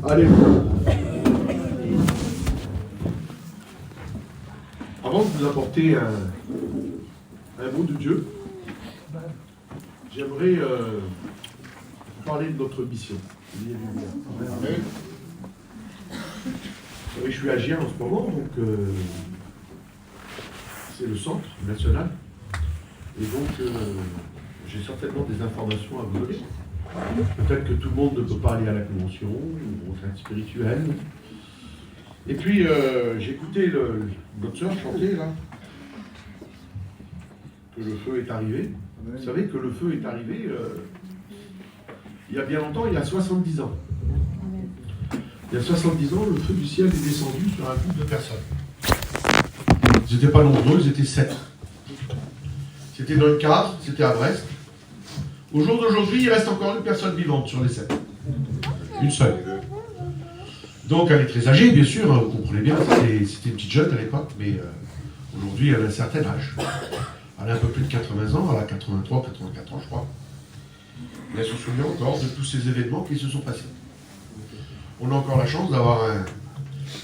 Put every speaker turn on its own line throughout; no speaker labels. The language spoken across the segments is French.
Allez. Avant de vous apporter un mot de Dieu, j'aimerais parler de notre mission. Amen. Vous savez, je suis à Gien en ce moment, donc c'est le centre national. Et donc, j'ai certainement des informations à vous donner. Peut-être que tout le monde ne peut pas aller à la convention, ou au train spirituel. Et puis, j'écoutais notre sœur chanter, là, que le feu est arrivé. Vous savez que le feu est arrivé il y a bien longtemps, il y a 70 ans. Il y a 70 ans, le feu du ciel est descendu sur un groupe de personnes. Ils n'étaient pas nombreux, ils étaient 7. C'était dans une cave, c'était à Brest. Au jour d'aujourd'hui, il reste encore une personne vivante sur les 7. Une seule. Donc elle est très âgée, bien sûr, hein, vous comprenez bien, c'était une petite jeune à l'époque, mais aujourd'hui elle a un certain âge. Elle a un peu plus de 80 ans, elle a 83, 84 ans je crois. Et elle se souvient encore de tous ces événements qui se sont passés. On a encore la chance d'avoir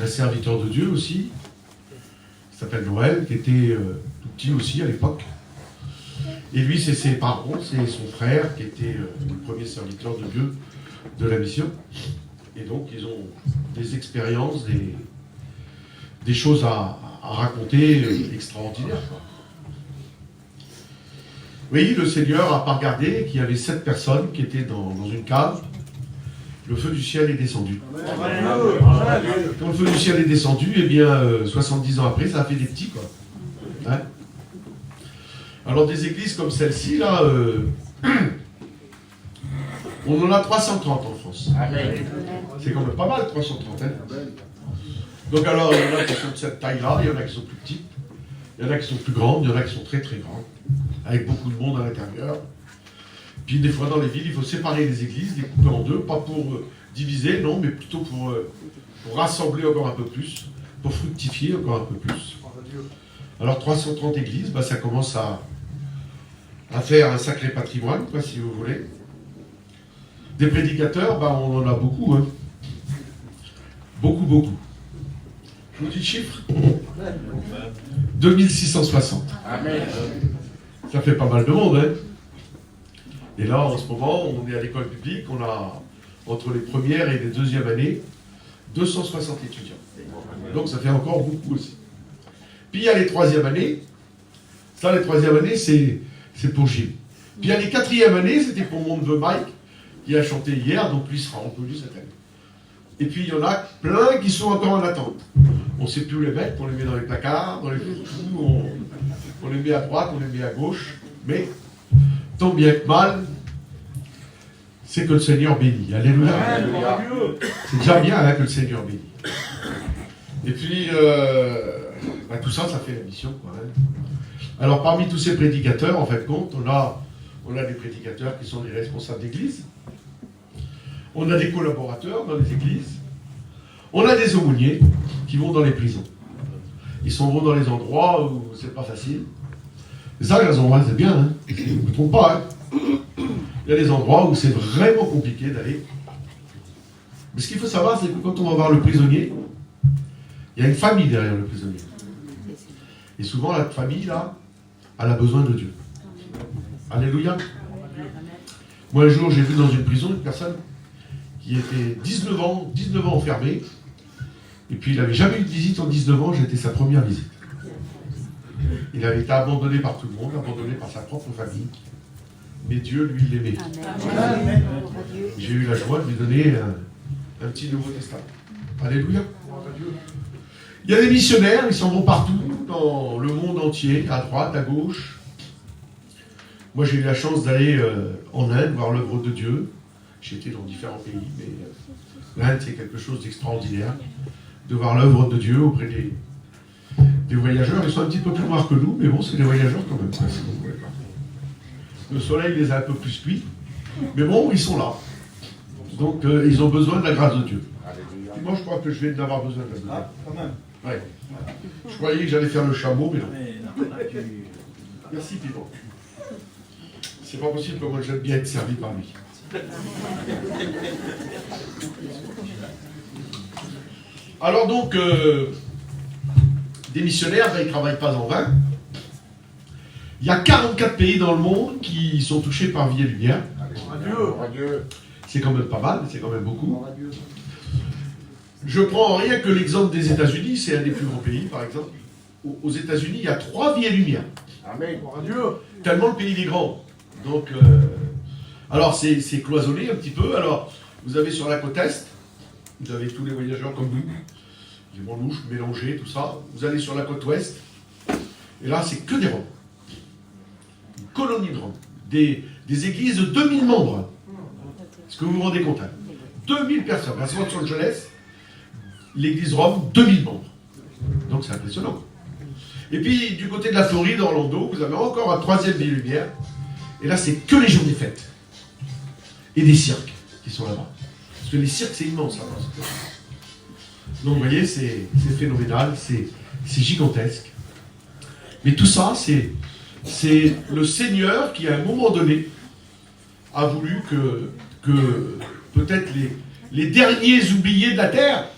un serviteur de Dieu aussi, qui s'appelle Noël, qui était tout petit aussi à l'époque. Et lui, c'est ses parents, c'est son frère qui était le premier serviteur de Dieu de la mission. Et donc, ils ont des expériences, des choses à raconter extraordinaires. Quoi. Oui, le Seigneur n'a pas regardé qu'il y avait 7 personnes qui étaient dans une cave. Le feu du ciel est descendu. Quand le feu du ciel est descendu, eh bien, 70 ans après, ça a fait des petits, quoi. Hein? Alors, des églises comme celle-ci, là, on en a 330 en France. C'est quand même pas mal, 330. Hein. Donc alors, il y en a qui sont de cette taille-là, il y en a qui sont plus petites, il y en a qui sont plus grandes, il y en a qui sont très très grandes, avec beaucoup de monde à l'intérieur. Puis des fois dans les villes, il faut séparer les églises, les couper en deux, pas pour diviser, non, mais plutôt pour rassembler encore un peu plus, pour fructifier encore un peu plus. Alors 330 églises, bah, ça commence à faire un sacré patrimoine, quoi, si vous voulez. Des prédicateurs, bah, on en a beaucoup. Hein. Beaucoup, beaucoup. Je vous dis le chiffre 2660. Ça fait pas mal de monde. Hein. Et là, en ce moment, on est à l'école publique, on a, entre les premières et les deuxièmes années, 260 étudiants. Donc ça fait encore beaucoup aussi. Puis il y a les troisièmes années. Ça, les troisièmes années, c'est pour Gilles. Puis il y a les quatrièmes années, c'était pour mon neveu Mike, qui a chanté hier, donc lui sera reconnu cette année. Et puis il y en a plein qui sont encore en attente. On ne sait plus où les mettre, on les met dans les placards, dans les foutous, on les met à droite, on les met à gauche, mais tant bien que mal, c'est que le Seigneur bénit. Alléluia. C'est déjà bien hein, que le Seigneur bénit. Et puis, bah, tout ça, ça fait la mission. Quoi, hein. Alors parmi tous ces prédicateurs, en fait compte, on a des prédicateurs qui sont les responsables d'église. On a des collaborateurs dans les églises. On a des aumôniers qui vont dans les prisons. Ils s'en vont dans les endroits où c'est pas facile. Et ça, les endroits, c'est bien. Hein. Je ne me trompe pas. Hein. Il y a des endroits où c'est vraiment compliqué d'aller. Mais ce qu'il faut savoir, c'est que quand on va voir le prisonnier, il y a une famille derrière le prisonnier. Et souvent, la famille, là, elle a besoin de Dieu. Alléluia. Moi, un jour, j'ai vu dans une prison une personne qui était 19 ans enfermé, et puis il n'avait jamais eu de visite en 19 ans, j'étais sa première visite. Il avait été abandonné par tout le monde, abandonné par sa propre famille, mais Dieu, lui, l'aimait. J'ai eu la joie de lui donner un petit Nouveau Testament. Alléluia. Il y a des missionnaires, ils s'en vont partout, dans le monde entier, à droite, à gauche. Moi, j'ai eu la chance d'aller en Inde, voir l'œuvre de Dieu. J'ai été dans différents pays, mais l'Inde, c'est quelque chose d'extraordinaire, de voir l'œuvre de Dieu auprès des voyageurs. Ils sont un petit peu plus noirs que nous, mais bon, c'est des voyageurs quand même. Si vous voulez pas. Le soleil les a un peu plus cuits, mais bon, ils sont là. Donc, ils ont besoin de la grâce de Dieu. Et moi, je crois que je vais en avoir besoin de la grâce.
Ah, quand même.
Ouais. Je croyais que j'allais faire le chameau, mais non. Merci, Pivot. C'est pas possible que moi, j'aime bien être servi par lui. Alors donc, des missionnaires, ben, ils ne travaillent pas en vain. Il y a 44 pays dans le monde qui sont touchés par Vie et Lumière.
Adieu.
C'est quand même pas mal, c'est quand même beaucoup. Je prends rien que l'exemple des États-Unis, c'est un des plus grands pays, par exemple. Aux États-Unis, il y a 3 Vie et Lumière.
Amen.
Tellement le pays est grand. Donc, alors c'est cloisonné un petit peu. Alors, vous avez sur la côte Est, vous avez tous les voyageurs comme nous, les manouches mélangés, tout ça. Vous allez sur la côte Ouest, et là, c'est que des Roms. Une colonie de Roms. Des églises de 2000 membres. Est-ce que vous vous rendez compte, hein? 2000 personnes. À Los Angeles, l'église Rome, 2000 membres. Donc c'est impressionnant. Et puis, du côté de la Floride, Orlando, vous avez encore un 3e Vie et Lumière. Et là, c'est que les jours des fêtes. Et des cirques qui sont là-bas. Parce que les cirques, c'est immense là-bas. Donc, vous voyez, c'est phénoménal, c'est gigantesque. Mais tout ça, c'est le Seigneur qui, à un moment donné, a voulu que peut-être les derniers oubliés de la terre,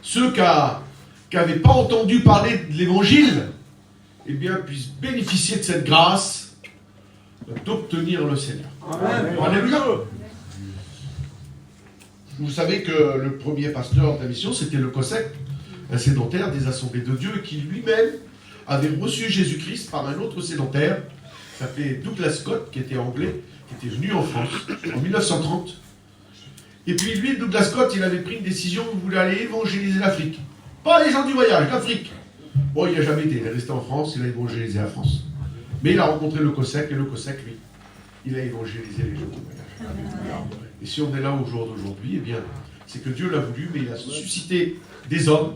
ceux qui n'avaient pas entendu parler de l'Évangile, eh bien, puissent bénéficier de cette grâce d'obtenir le Seigneur.
Amen.
Alléluia. Vous savez que le premier pasteur de la mission, c'était le COSEC, un sédentaire des Assemblées de Dieu, qui lui-même avait reçu Jésus-Christ par un autre sédentaire, qui s'appelait Douglas Scott, qui était anglais, qui était venu en France en 1930. Et puis lui, Douglas Scott, il avait pris une décision, il voulait aller évangéliser l'Afrique. Pas les gens du voyage, l'Afrique. Bon, il n'a jamais été, il est resté en France, il a évangélisé la France. Mais il a rencontré le COSEC, et le COSEC, lui, il a évangélisé les gens du voyage. Et si on est là au jour d'aujourd'hui, eh bien, c'est que Dieu l'a voulu, mais il a suscité des hommes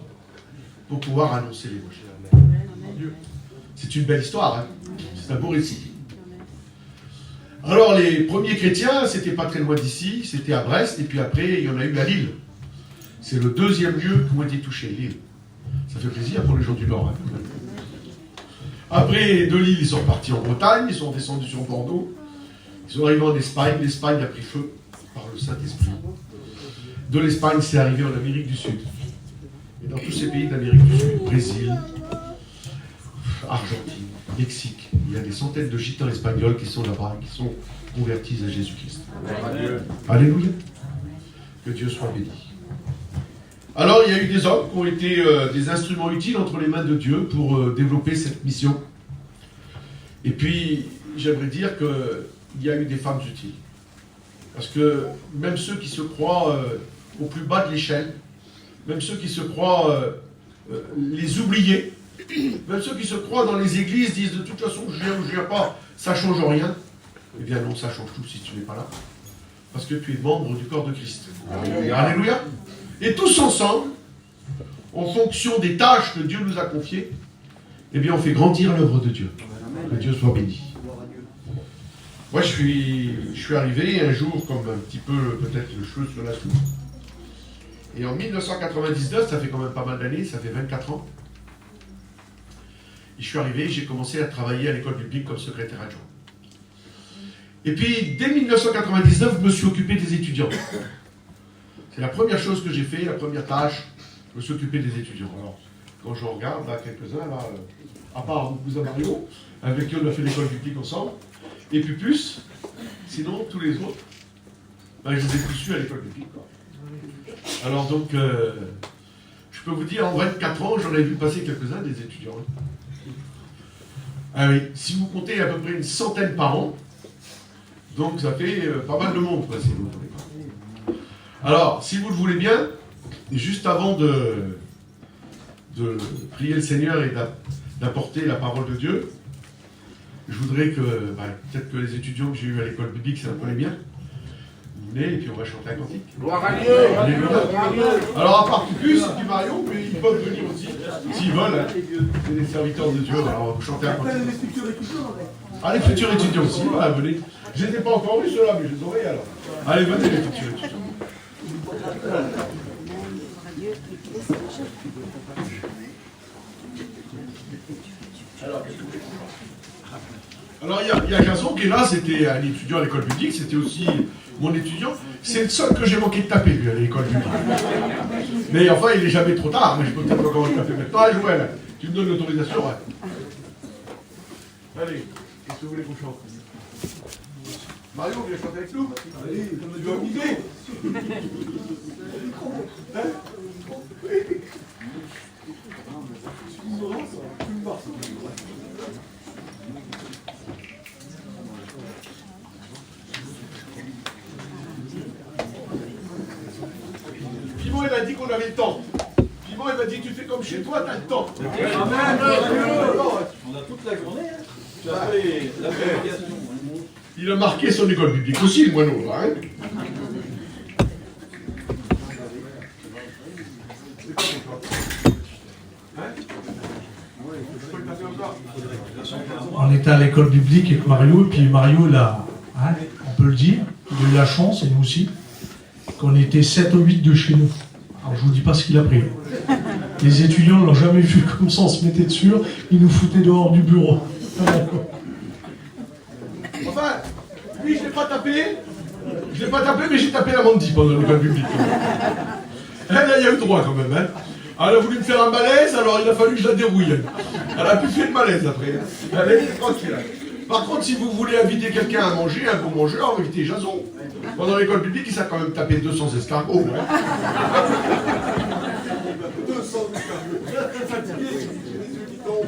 pour pouvoir annoncer l'évangile. C'est une belle histoire, hein. C'est un beau récit. Alors, les premiers chrétiens, c'était pas très loin d'ici, c'était à Brest, et puis après, il y en a eu à Lille. C'est le 2e lieu qui ont été touchés, Lille. Ça fait plaisir pour les gens du Nord. Hein. Après, de Lille, ils sont partis en Bretagne, ils sont descendus sur Bordeaux, ils sont arrivés en Espagne, l'Espagne a pris feu par le Saint-Esprit. De l'Espagne, c'est arrivé en Amérique du Sud. Et dans tous ces pays d'Amérique du Sud, Brésil, Argentine, Mexique, il y a des centaines de gitans espagnols qui sont là-bas et qui sont convertis à Jésus-Christ. Alléluia. Que Dieu soit béni. Alors, il y a eu des hommes qui ont été des instruments utiles entre les mains de Dieu pour développer cette mission. Et puis, j'aimerais dire qu'il y a eu des femmes utiles. Parce que même ceux qui se croient au plus bas de l'échelle, même ceux qui se croient les oubliés, même ceux qui se croient dans les églises disent de toute façon, je viens ou je viens pas, ça change rien. Eh bien non, ça change tout si tu n'es pas là. Parce que tu es membre du corps de Christ. Alléluia. Alléluia. Et tous ensemble, en fonction des tâches que Dieu nous a confiées, eh bien on fait grandir l'œuvre de Dieu. Que Dieu soit béni. Moi je suis arrivé un jour comme un petit peu peut-être le cheveu sur la soupe. Et en 1999, ça fait quand même pas mal d'années, ça fait 24 ans. Et je suis arrivé, j'ai commencé à travailler à l'école biblique comme secrétaire adjoint. Et puis, dès 1999, je me suis occupé des étudiants. C'est la première chose que j'ai fait, la première tâche, je me suis occupé des étudiants. Alors, quand je regarde, là, quelques-uns, là, à part mon cousin Mario, avec qui on a fait l'école biblique ensemble, et puis plus, sinon, tous les autres, ben, je les ai tous su à l'école biblique, quoi. Alors donc, je peux vous dire, en 24 ans, j'en ai vu passer quelques-uns des étudiants. Ah oui, si vous comptez à peu près une centaine par an, donc ça fait pas mal de monde, quoi, si vous voulez. Alors, si vous le voulez bien, juste avant de prier le Seigneur et d'apporter la parole de Dieu, je voudrais que, peut-être que les étudiants que j'ai eus à l'école biblique, ça me connaît bien. Vous venez et puis on va chanter un cantique.
Gloire à Dieu.
Alors, à part plus, c'est du Mario, mais ils peuvent venir aussi, s'ils veulent. Hein. C'est des serviteurs de Dieu, alors on va vous chanter un cantique. Ah, les futurs étudiants aussi, voilà, venez. Je ne les ai pas encore vus, ceux-là, mais je les aurai alors. Allez, venez, les futurs étudiants. Alors, il y a Jason qui est là, c'était un étudiant à l'école publique, c'était aussi mon étudiant, c'est le seul que j'ai manqué de taper, lui, à l'école publique. Mais enfin, il n'est jamais trop tard, mais je peux peut-être encore le taper maintenant. Ah, Joël, tu me donnes l'autorisation, ouais. Allez, qu'est-ce que vous voulez qu'on chante? Mario, viens chanter avec nous. Allez, on a dû amuser. Hein? Oui. Pimon, il a dit qu'on avait le temps. Pimon, il m'a dit, tu fais comme chez toi, t'as le temps.
On a toute la journée, hein. Tu as fait la prédication.
Il a marqué son école publique aussi, le moineau, là, hein.
On était à l'école publique avec Mario, et puis Mario, là, hein, on peut le dire, il a eu la chance, et nous aussi, qu'on était 7 ou 8 de chez nous. Alors je vous dis pas ce qu'il a pris. Les étudiants ne l'ont jamais vu comme ça, on se mettait dessus, ils nous foutaient dehors du bureau.
Enfin, lui, je ne l'ai pas tapé. Je ne l'ai pas tapé, mais j'ai tapé la Mandy pendant l'école publique. Elle, il y a eu droit quand même, hein. Elle a voulu me faire un malaise, alors il a fallu que je la dérouille. Elle a pu faire le malaise après. Elle est tranquille. Par contre, si vous voulez inviter quelqu'un à manger, un bon mangeur, invitez Jason. Pendant l'école publique, il s'est quand même tapé 200 escargots. Hein. 200 escargots. Très fatigué, les yeux qui tombent.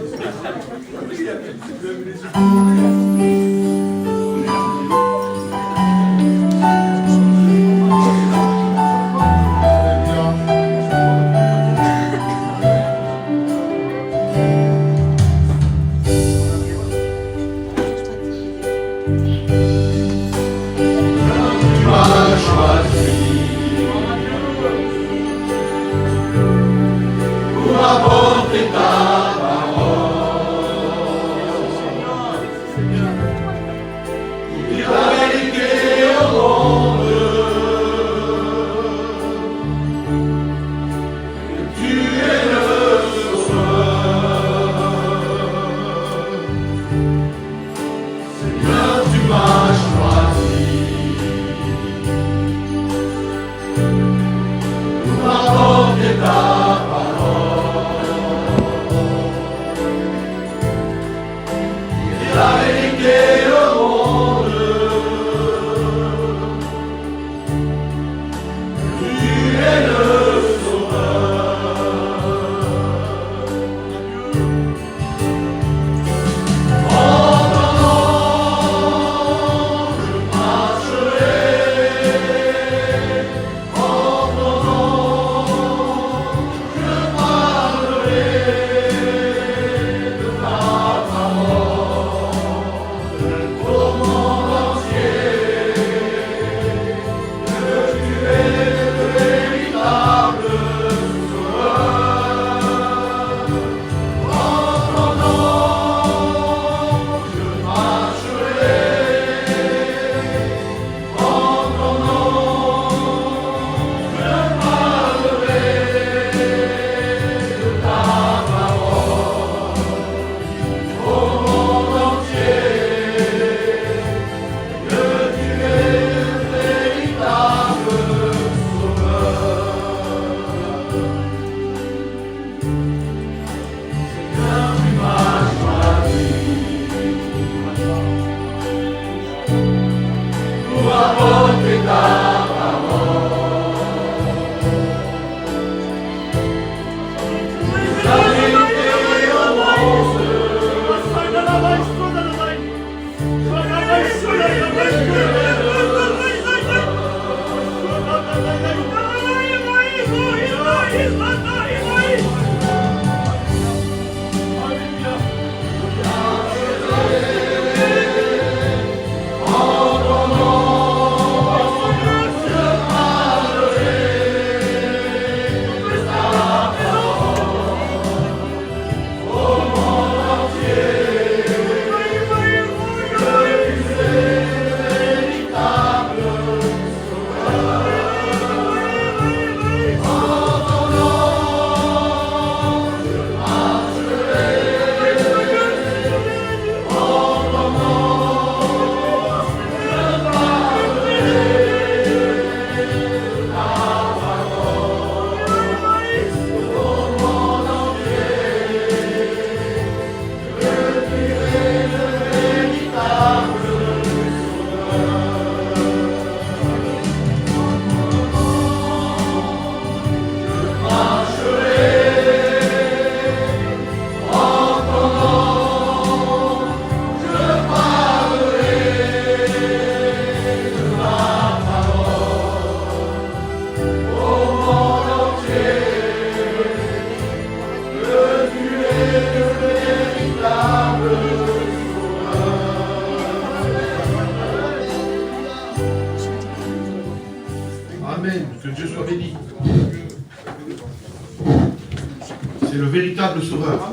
C'est le véritable sauveur.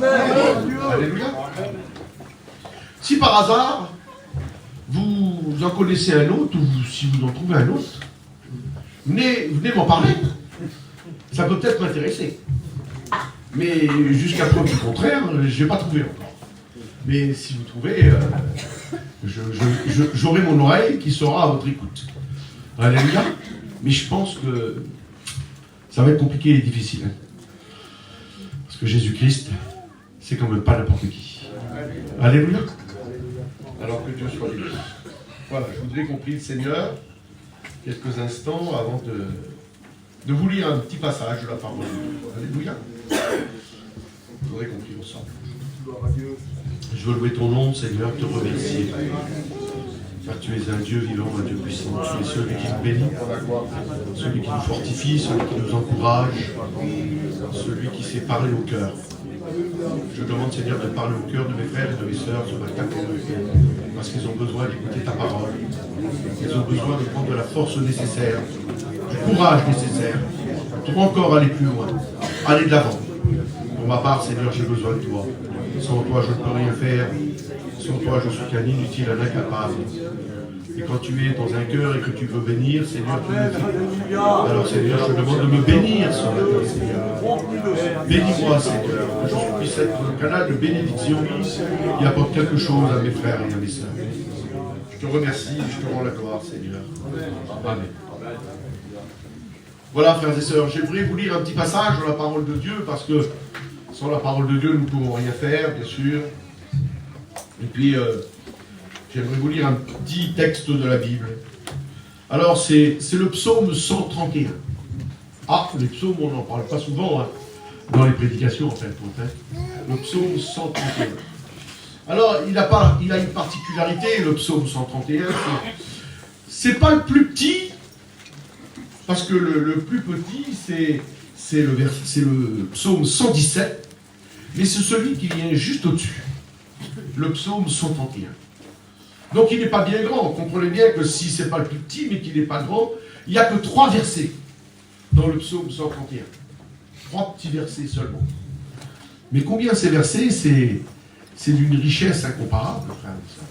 Alléluia. Si par hasard, vous en connaissez un autre, ou si vous en trouvez un autre, venez m'en parler. Ça peut peut-être m'intéresser. Mais jusqu'à preuve du contraire, je n'ai pas trouvé encore. Mais si vous trouvez, j'aurai mon oreille qui sera à votre écoute. Alléluia. Mais je pense que ça va être compliqué et difficile. Hein. Parce que Jésus-Christ, c'est quand même pas n'importe qui. Alléluia. Alors que Dieu soit béni. Voilà, je voudrais qu'on prie le Seigneur quelques instants avant de vous lire un petit passage de la parole de Dieu. Alléluia. Je voudrais qu'on prie ensemble. Je veux louer ton nom, Seigneur, te remercier. Car tu es un Dieu vivant, un Dieu puissant. Tu es celui qui nous bénit, celui qui nous fortifie, celui qui nous encourage, celui qui sait parler au cœur. Je demande, Seigneur, de parler au cœur de mes frères et de mes sœurs ce matin, parce qu'ils ont besoin d'écouter ta parole. Ils ont besoin de prendre la force nécessaire, du courage nécessaire, pour encore aller plus loin, aller de l'avant. Pour ma part, Seigneur, j'ai besoin de toi. Sans toi, je ne peux rien faire. Sans toi, je suis qu'un inutile, un incapable. Et quand tu es dans un cœur et que tu veux bénir, Seigneur, tu le fais. Alors, Seigneur, je te demande de me bénir ce matin, Seigneur. Bénis-moi, Seigneur, que je puisse être un canal de bénédiction qui apporte quelque chose à mes frères et à mes sœurs. Je te remercie et je te rends la gloire, Seigneur. Amen. Voilà, frères et sœurs, j'aimerais vous lire un petit passage dans la parole de Dieu, parce que sans la parole de Dieu, nous ne pouvons rien faire, bien sûr. Et puis, j'aimerais vous lire un petit texte de la Bible. Alors, c'est le psaume 131. Ah, les psaumes, on n'en parle pas souvent, hein, dans les prédications, en fait. Le psaume 131. Alors, il a une particularité, le psaume 131, c'est pas le plus petit, parce que le plus petit, c'est le psaume 117, mais c'est celui qui vient juste au-dessus, le psaume 131. Donc il n'est pas bien grand, comprenez bien que si c'est pas le plus petit, mais qu'il n'est pas grand, il n'y a que 3 versets dans le psaume 131. 3 petits versets seulement. Mais combien ces versets, c'est d'une richesse incomparable, frère et sœurs.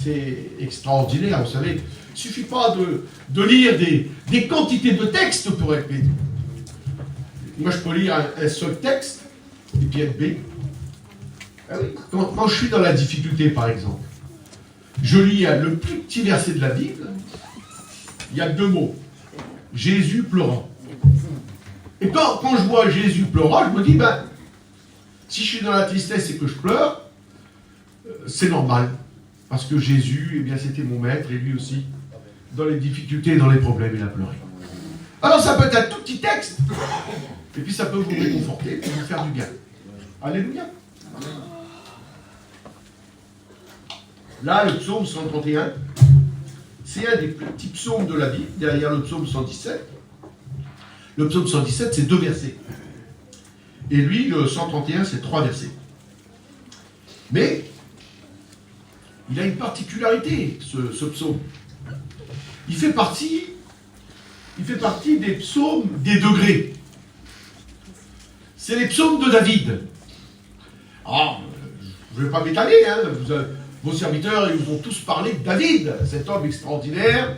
C'est extraordinaire, vous savez. Il ne suffit pas de lire des quantités de textes pour être béni. Moi, je peux lire un seul texte et puis être béni. Ah oui. Quand je suis dans la difficulté, par exemple, je lis le plus petit verset de la Bible, il y a 2 mots. Jésus pleurant. Et quand je vois Jésus pleurant, je me dis, si je suis dans la tristesse et que je pleure, c'est normal. Parce que Jésus, eh bien, c'était mon maître, et lui aussi, dans les difficultés, dans les problèmes, il a pleuré. Alors ça peut être un tout petit texte, et puis ça peut vous réconforter, et vous faire du bien. Alléluia. Là, le psaume 131, c'est un des plus petits psaumes de la Bible, derrière le psaume 117. Le psaume 117, c'est 2 versets. Et lui, le 131, c'est 3 versets. Mais, il a une particularité, ce psaume. Il fait partie des psaumes des degrés. C'est les psaumes de David. Alors, je ne vais pas m'étaler, hein, vos serviteurs, ils vous ont tous parlé de David, cet homme extraordinaire,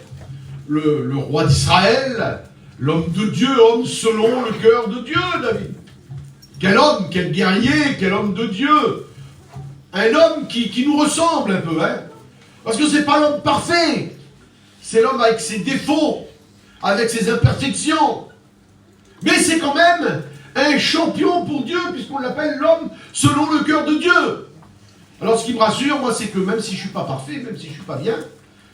le roi d'Israël, l'homme de Dieu, homme selon le cœur de Dieu, David. Quel homme, quel guerrier, quel homme de Dieu. Un homme qui nous ressemble un peu, hein. Parce que c'est pas l'homme parfait. C'est l'homme avec ses défauts, avec ses imperfections. Mais c'est quand même un champion pour Dieu, puisqu'on l'appelle l'homme selon le cœur de Dieu. Alors ce qui me rassure, moi, c'est que même si je ne suis pas parfait, même si je ne suis pas bien,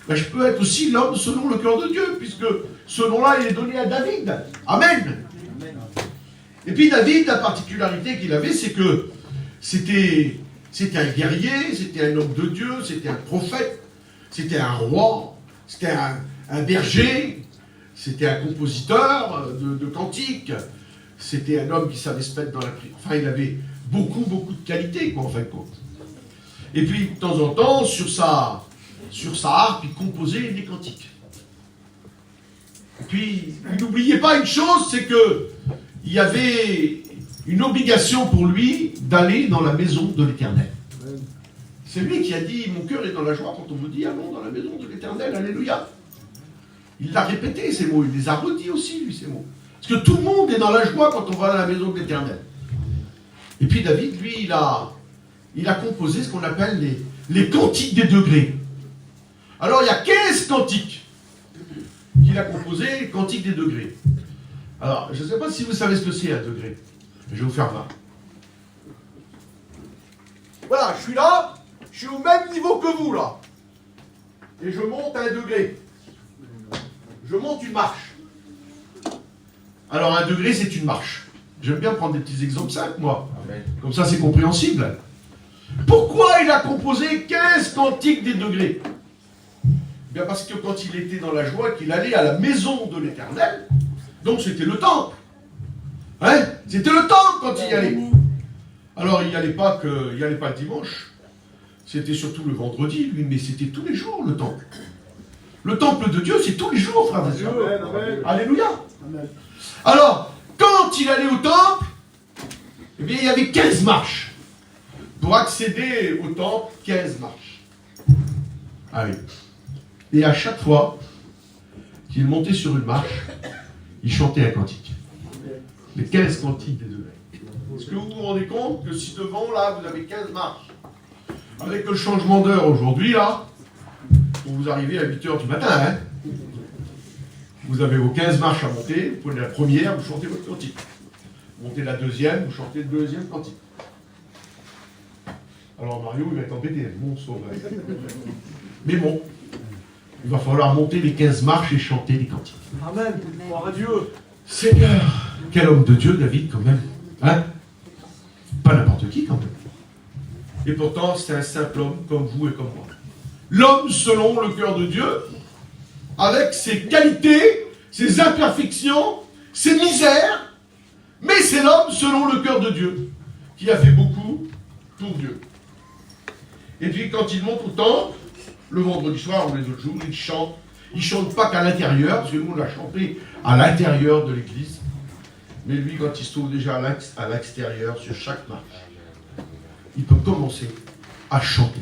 je peux être aussi l'homme selon le cœur de Dieu, puisque ce nom-là, il est donné à David. Amen. Et puis David, la particularité qu'il avait, c'est que c'était un guerrier, c'était un homme de Dieu, c'était un prophète, c'était un roi, c'était un berger, c'était un compositeur de cantiques, c'était un homme qui savait se mettre dans la prière. Enfin, il avait beaucoup de qualités, quoi, en fin de compte. Et puis, de temps en temps, sur sa harpe, il composait des cantiques. Et puis, il n'oubliait pas une chose, c'est que il y avait une obligation pour lui d'aller dans la maison de l'Éternel. C'est lui qui a dit, mon cœur est dans la joie quand on me dit, allons dans la maison de l'Éternel, alléluia. Il l'a répété, ces mots, il les a redits aussi, lui, ces mots. Parce que tout le monde est dans la joie quand on va dans la maison de l'Éternel. Et puis David, lui, il a composé ce qu'on appelle les cantiques des degrés. Alors, il y a 15 cantiques qu'il a composés, les cantiques des degrés. Alors, je ne sais pas si vous savez ce que c'est un degré. Je vais vous faire voir. Voilà, je suis là, je suis au même niveau que vous, là. Et je monte à un degré. Je monte une marche. Alors, un degré, c'est une marche. J'aime bien prendre des petits exemples simples, moi. Comme ça, c'est compréhensible. Pourquoi il a composé 15 cantiques des degrés? Bien parce que quand il était dans la joie, qu'il allait à la maison de l'Éternel, donc c'était le temple. Hein? C'était le temple quand il y allait. Alors, il n'y allait pas le dimanche. C'était surtout le vendredi, lui, mais c'était tous les jours, le temple. Le temple de Dieu, c'est tous les jours, frères et sœurs. Alléluia. Alors, quand il allait au temple, eh bien, il y avait 15 marches. Pour accéder au temple, 15 marches. Ah oui. Et à chaque fois qu'il montait sur une marche, il chantait un cantique. Les 15 cantiques des degrés. Est-ce que vous vous rendez compte que si devant, là, vous avez 15 marches, avec le changement d'heure aujourd'hui, là, vous arrivez à 8h du matin, hein, vous avez vos 15 marches à monter, vous prenez la première, vous chantez votre cantique. Vous montez la deuxième, vous chantez le deuxième cantique. Alors Mario, il va être embêté, mon sauveur. Mais bon, il va falloir monter les 15 marches et chanter les cantiques.
Amen. Gloire à Dieu.
Seigneur, quel homme de Dieu, David, quand même. Hein? Pas n'importe qui, quand même. Et pourtant, c'est un simple homme, comme vous et comme moi. L'homme selon le cœur de Dieu, avec ses qualités, ses imperfections, ses misères, mais c'est l'homme selon le cœur de Dieu, qui a fait beaucoup pour Dieu. Et puis, quand il monte au temple, le vendredi soir ou les autres jours, il chante. Il ne chante pas qu'à l'intérieur, parce que nous, on a chanté à l'intérieur de l'église. Mais lui, quand il se trouve déjà à l'extérieur, sur chaque marche, il peut commencer à chanter.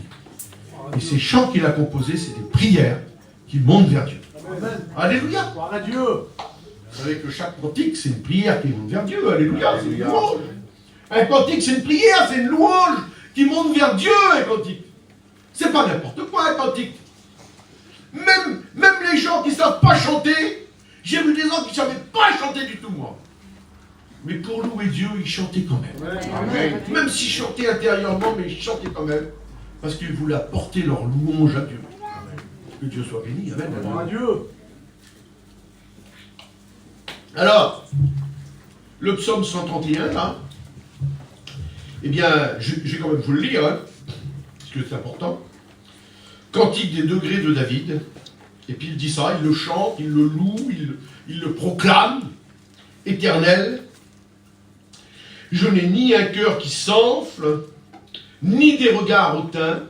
Et ces chants qu'il a composés, c'est des prières qui montent vers Dieu.
Amen.
Alléluia.
Gloire à Dieu.
Vous savez que chaque cantique, c'est une prière qui monte vers Dieu. Alléluia, c'est une louange. Un cantique, c'est une prière, c'est une louange qui monte vers Dieu, un cantique. C'est pas n'importe quoi, un cantique. Même les gens qui ne savent pas chanter, j'ai vu des gens qui ne savaient pas chanter du tout, moi. Mais pour louer Dieu, ils chantaient quand même.
Amen.
Même s'ils chantaient intérieurement, mais ils chantaient quand même. Parce qu'ils voulaient apporter leur louange à Dieu. Que Dieu soit béni. Amen.
Gloire à Dieu.
Alors, le psaume 131, là, eh bien, je vais quand même vous le lire, hein, parce que c'est important. Cantique des degrés de David. Et puis il dit ça, il le chante, il le loue, il le proclame. Éternel, je n'ai ni un cœur qui s'enfle, ni des regards hautains.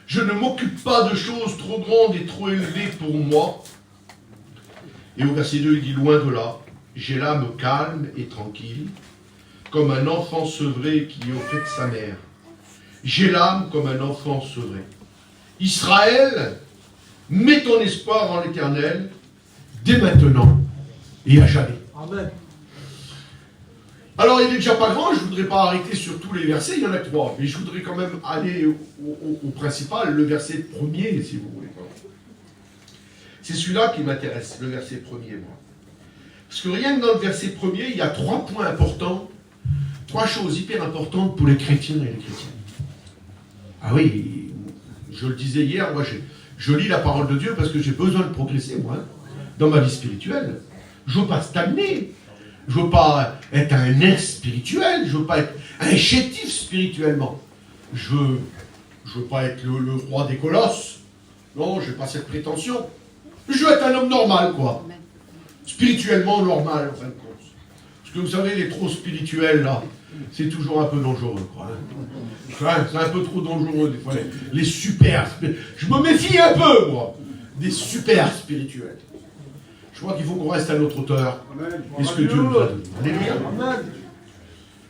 Je ne m'occupe pas de choses trop grandes et trop élevées pour moi. Et au verset 2, il dit, loin de là, j'ai l'âme calme et tranquille, comme un enfant sevré qui est auprès de sa mère. J'ai l'âme comme un enfant sevré. Israël, mets ton espoir en l'Éternel, dès maintenant et à jamais.
Amen.
Alors, il n'est déjà pas grand, je ne voudrais pas arrêter sur tous les versets, il y en a 3, mais je voudrais quand même aller au principal, le verset premier, si vous voulez. C'est celui-là qui m'intéresse, le verset premier, moi. Parce que rien que dans le verset premier, il y a 3 points importants, 3 choses hyper importantes pour les chrétiens et les chrétiennes. Ah oui, je le disais hier, moi je lis la parole de Dieu parce que j'ai besoin de progresser, moi, hein, dans ma vie spirituelle. Je ne veux pas stagner. Je ne veux pas être un nain spirituel. Je ne veux pas être un chétif spirituellement. Je veux pas être le roi des colosses. Non, je n'ai pas cette prétention. Je veux être un homme normal, quoi. Spirituellement normal, en fin de compte. Parce que vous savez, les trop spirituels, là, c'est toujours un peu dangereux, quoi. Hein. C'est un peu trop dangereux, des fois. Les super spirituels. Je me méfie un peu, moi, des super spirituels. Je crois qu'il faut qu'on reste à notre hauteur. Et ce que Dieu nous a donné. Alléluia.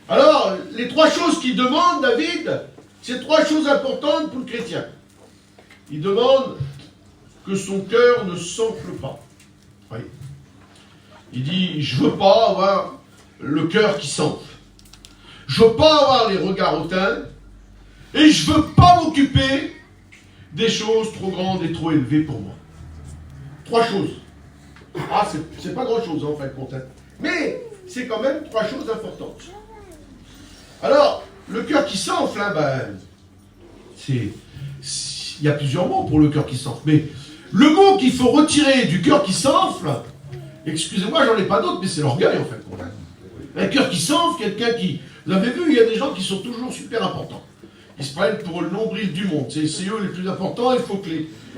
Alors, les trois choses qu'il demande, David, c'est trois choses importantes pour le chrétien. Il demande que son cœur ne s'enfle pas. Oui. Il dit, je ne veux pas avoir le cœur qui s'enfle. Je ne veux pas avoir les regards hautains. Et je ne veux pas m'occuper des choses trop grandes et trop élevées pour moi. Trois choses. Ah, c'est pas grand chose en fin de compte. Mais c'est quand même trois choses importantes. Alors, le cœur qui s'enfle, hein, il y a plusieurs mots pour le cœur qui s'enfle. Mais le mot qu'il faut retirer du cœur qui s'enfle, excusez-moi, j'en ai pas d'autre, mais c'est l'orgueil en fin de compte. Un cœur qui s'enfle, quelqu'un qui... Vous avez vu, il y a des gens qui sont toujours super importants. Ils se prennent pour le nombril du monde. C'est eux les plus importants, il faut que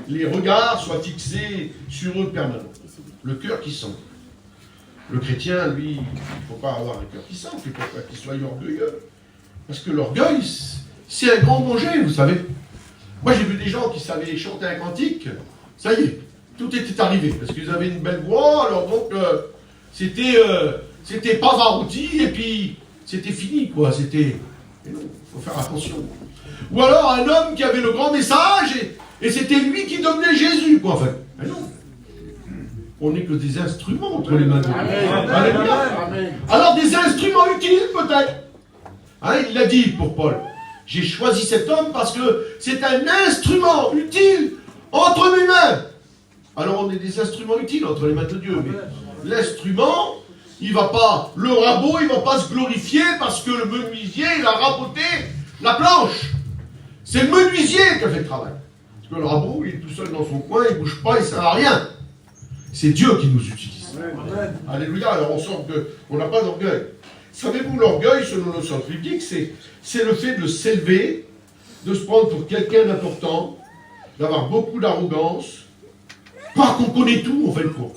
les regards soient fixés sur eux permanemment. Le cœur qui s'enfle. Le chrétien, lui, il ne faut pas avoir un cœur qui s'enfle, il ne faut pas qu'il soit orgueilleux. Parce que l'orgueil, c'est un grand danger, vous savez. Moi, j'ai vu des gens qui savaient chanter un cantique, ça y est, tout était arrivé, parce qu'ils avaient une belle voix, alors donc, c'était pas varouti, et puis, c'était fini, quoi, c'était... Mais non, il faut faire attention. Ou alors, un homme qui avait le grand message, et c'était lui qui dominait Jésus, quoi, en fait. Mais non. On n'est que des instruments entre les mains de Dieu. Alléluia. Alors, des instruments utiles, peut-être. Hein, il l'a dit pour Paul. J'ai choisi cet homme parce que c'est un instrument utile entre mes mains. Alors on est des instruments utiles entre les mains de Dieu. Mais l'instrument, il va pas, le rabot, il va pas se glorifier parce que le menuisier, il a raboté la planche. C'est le menuisier qui a fait le travail. Parce que le rabot, il est tout seul dans son coin, il bouge pas, il sert à rien. C'est Dieu qui nous utilise. Alléluia. Alors on sent qu'on n'a pas d'orgueil. Savez-vous, l'orgueil, selon le sens biblique, c'est le fait de s'élever, de se prendre pour quelqu'un d'important, d'avoir beaucoup d'arrogance, pas qu'on connaît tout, en fait, quoi.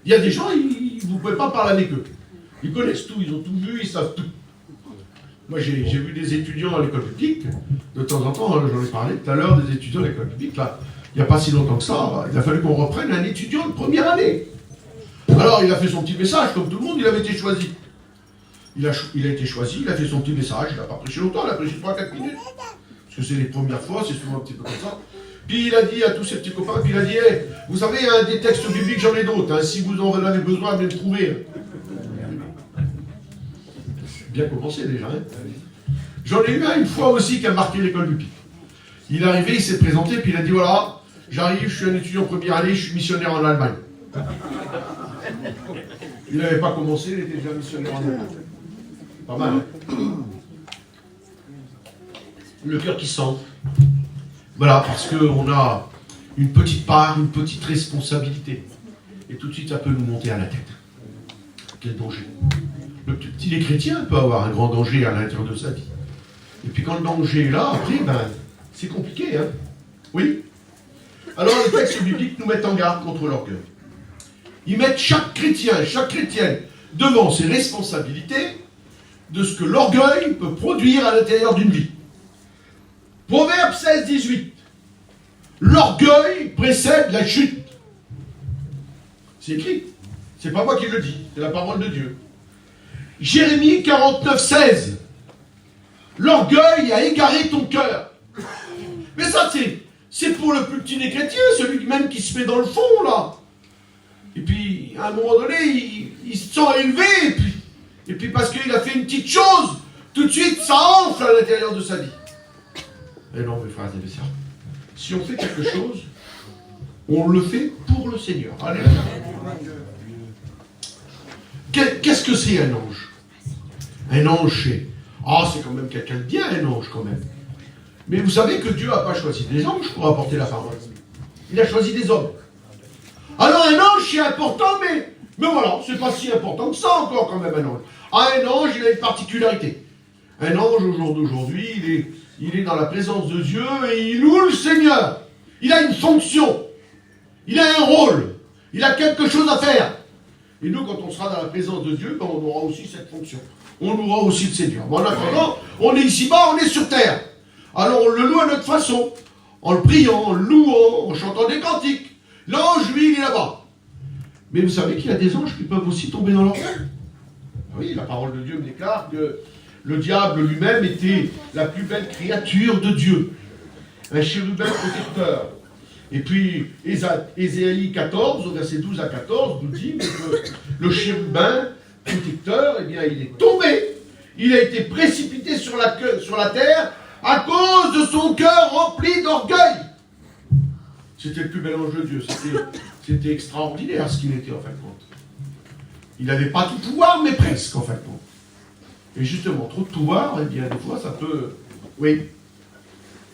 Il y a des gens, vous ne pouvez pas parler avec eux. Ils connaissent tout, ils ont tout vu, ils savent tout. Moi, j'ai vu des étudiants à l'école publique, de temps en temps, j'en ai parlé tout à l'heure, des étudiants à l'école publique, là, il n'y a pas si longtemps que ça, il a fallu qu'on reprenne un étudiant de première année. Alors, il a fait son petit message, comme tout le monde, il avait été choisi. Il a été choisi, il a fait son petit message, il n'a pas prêché longtemps, il a prêché 3-4 minutes. Parce que c'est les premières fois, c'est souvent un petit peu comme ça. Puis il a dit à tous ses petits copains, puis il a dit, hey, vous savez, des textes bibliques, j'en ai d'autres, hein, si vous en avez besoin, venez me trouver. Bien commencé déjà. Hein. J'en ai eu un une fois aussi qui a marqué l'école du Pic. Il est arrivé, il s'est présenté, puis il a dit, voilà, j'arrive, je suis un étudiant en première année, je suis missionnaire en Allemagne. Il n'avait pas commencé, il était déjà missionnaire en Allemagne. Pas mal, hein. Le cœur qui sent. Voilà, parce qu'on a une petite part, une petite responsabilité. Et tout de suite, ça peut nous monter à la tête. Quel danger. Le petit les chrétiens peut avoir un grand danger à l'intérieur de sa vie. Et puis quand le danger est là, après, c'est compliqué, hein. Oui. Alors les textes bibliques nous mettent en garde contre l'orgueil. Ils mettent chaque chrétien, chaque chrétienne devant ses responsabilités de ce que l'orgueil peut produire à l'intérieur d'une vie. Proverbe 16-18. L'orgueil précède la chute. C'est écrit. C'est pas moi qui le dis, c'est la parole de Dieu. Jérémie 49-16. L'orgueil a égaré ton cœur. Mais ça, c'est pour le plus petit des chrétiens, celui même qui se met dans le fond, là. Et puis, à un moment donné, il se sent élevé, et puis parce qu'il a fait une petite chose, tout de suite, ça enfle à l'intérieur de sa vie. Et non, mes frères et mes sœurs, si on fait quelque chose, on le fait pour le Seigneur. Alléluia. Qu'est-ce que c'est un ange? Un ange, c'est quand même quelqu'un de bien, un ange, quand même. Mais vous savez que Dieu n'a pas choisi des anges pour apporter la parole. Il a choisi des hommes. Alors un ange, c'est important, mais voilà, c'est pas si important que ça encore, quand même, un ange. Un ange, il a une particularité. Un ange, au jour d'aujourd'hui, il est dans la présence de Dieu et il loue le Seigneur. Il a une fonction. Il a un rôle. Il a quelque chose à faire. Et nous, quand on sera dans la présence de Dieu, on aura aussi cette fonction. On louera aussi le Seigneur. Mais en attendant, on est ici-bas, on est sur terre. Alors on le loue à notre façon. En le priant, en le louant, en chantant des cantiques. L'ange, lui, il est là-bas. Mais vous savez qu'il y a des anges qui peuvent aussi tomber dans l'orgueil. Oui, la parole de Dieu me déclare que le diable lui-même était la plus belle créature de Dieu. Un chérubin protecteur. Et puis, Ésaïe 14, au verset 12 à 14, nous dit que le chérubin protecteur, eh bien, il est tombé. Il a été précipité sur la terre à cause de son cœur rempli d'orgueil. C'était le plus bel ange de Dieu. C'était extraordinaire ce qu'il était en fin de compte. Il n'avait pas tout pouvoir, mais presque en fin de compte. Et justement, trop de pouvoir, eh bien, des fois, ça peut... Oui.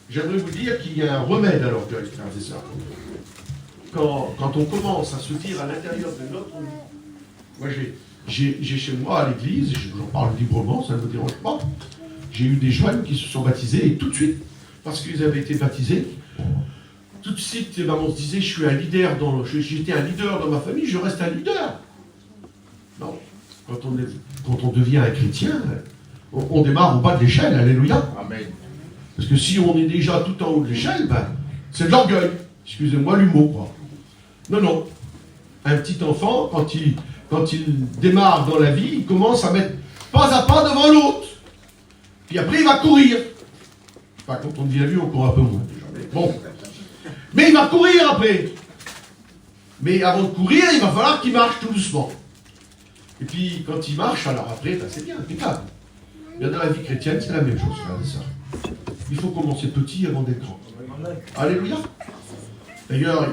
J'aimerais vous dire qu'il y a un remède à l'orgueil, frères et sœurs. Quand on commence à se dire à l'intérieur de notre vie, moi j'ai chez moi à l'église, j'en parle librement, ça ne me dérange pas, j'ai eu des jeunes qui se sont baptisés et tout de suite, parce qu'ils avaient été baptisés, tout de suite, on se disait, j'étais un leader dans ma famille, je reste un leader. Non, quand on devient un chrétien, on démarre au bas de l'échelle, alléluia.
Amen.
Parce que si on est déjà tout en haut de l'échelle, c'est de l'orgueil. Excusez-moi l'humour, quoi. Non. Un petit enfant, quand il démarre dans la vie, il commence à mettre pas à pas devant l'autre. Puis après, il va courir. Enfin, quand on devient vieux, on court un peu moins. Bon. Mais il va courir après. Mais avant de courir, il va falloir qu'il marche tout doucement. Et puis, quand il marche, alors après, c'est bien, impeccable. Bien dans la vie chrétienne, c'est la même chose, frères et sœurs. Il faut commencer petit avant d'être grand. Alléluia. D'ailleurs,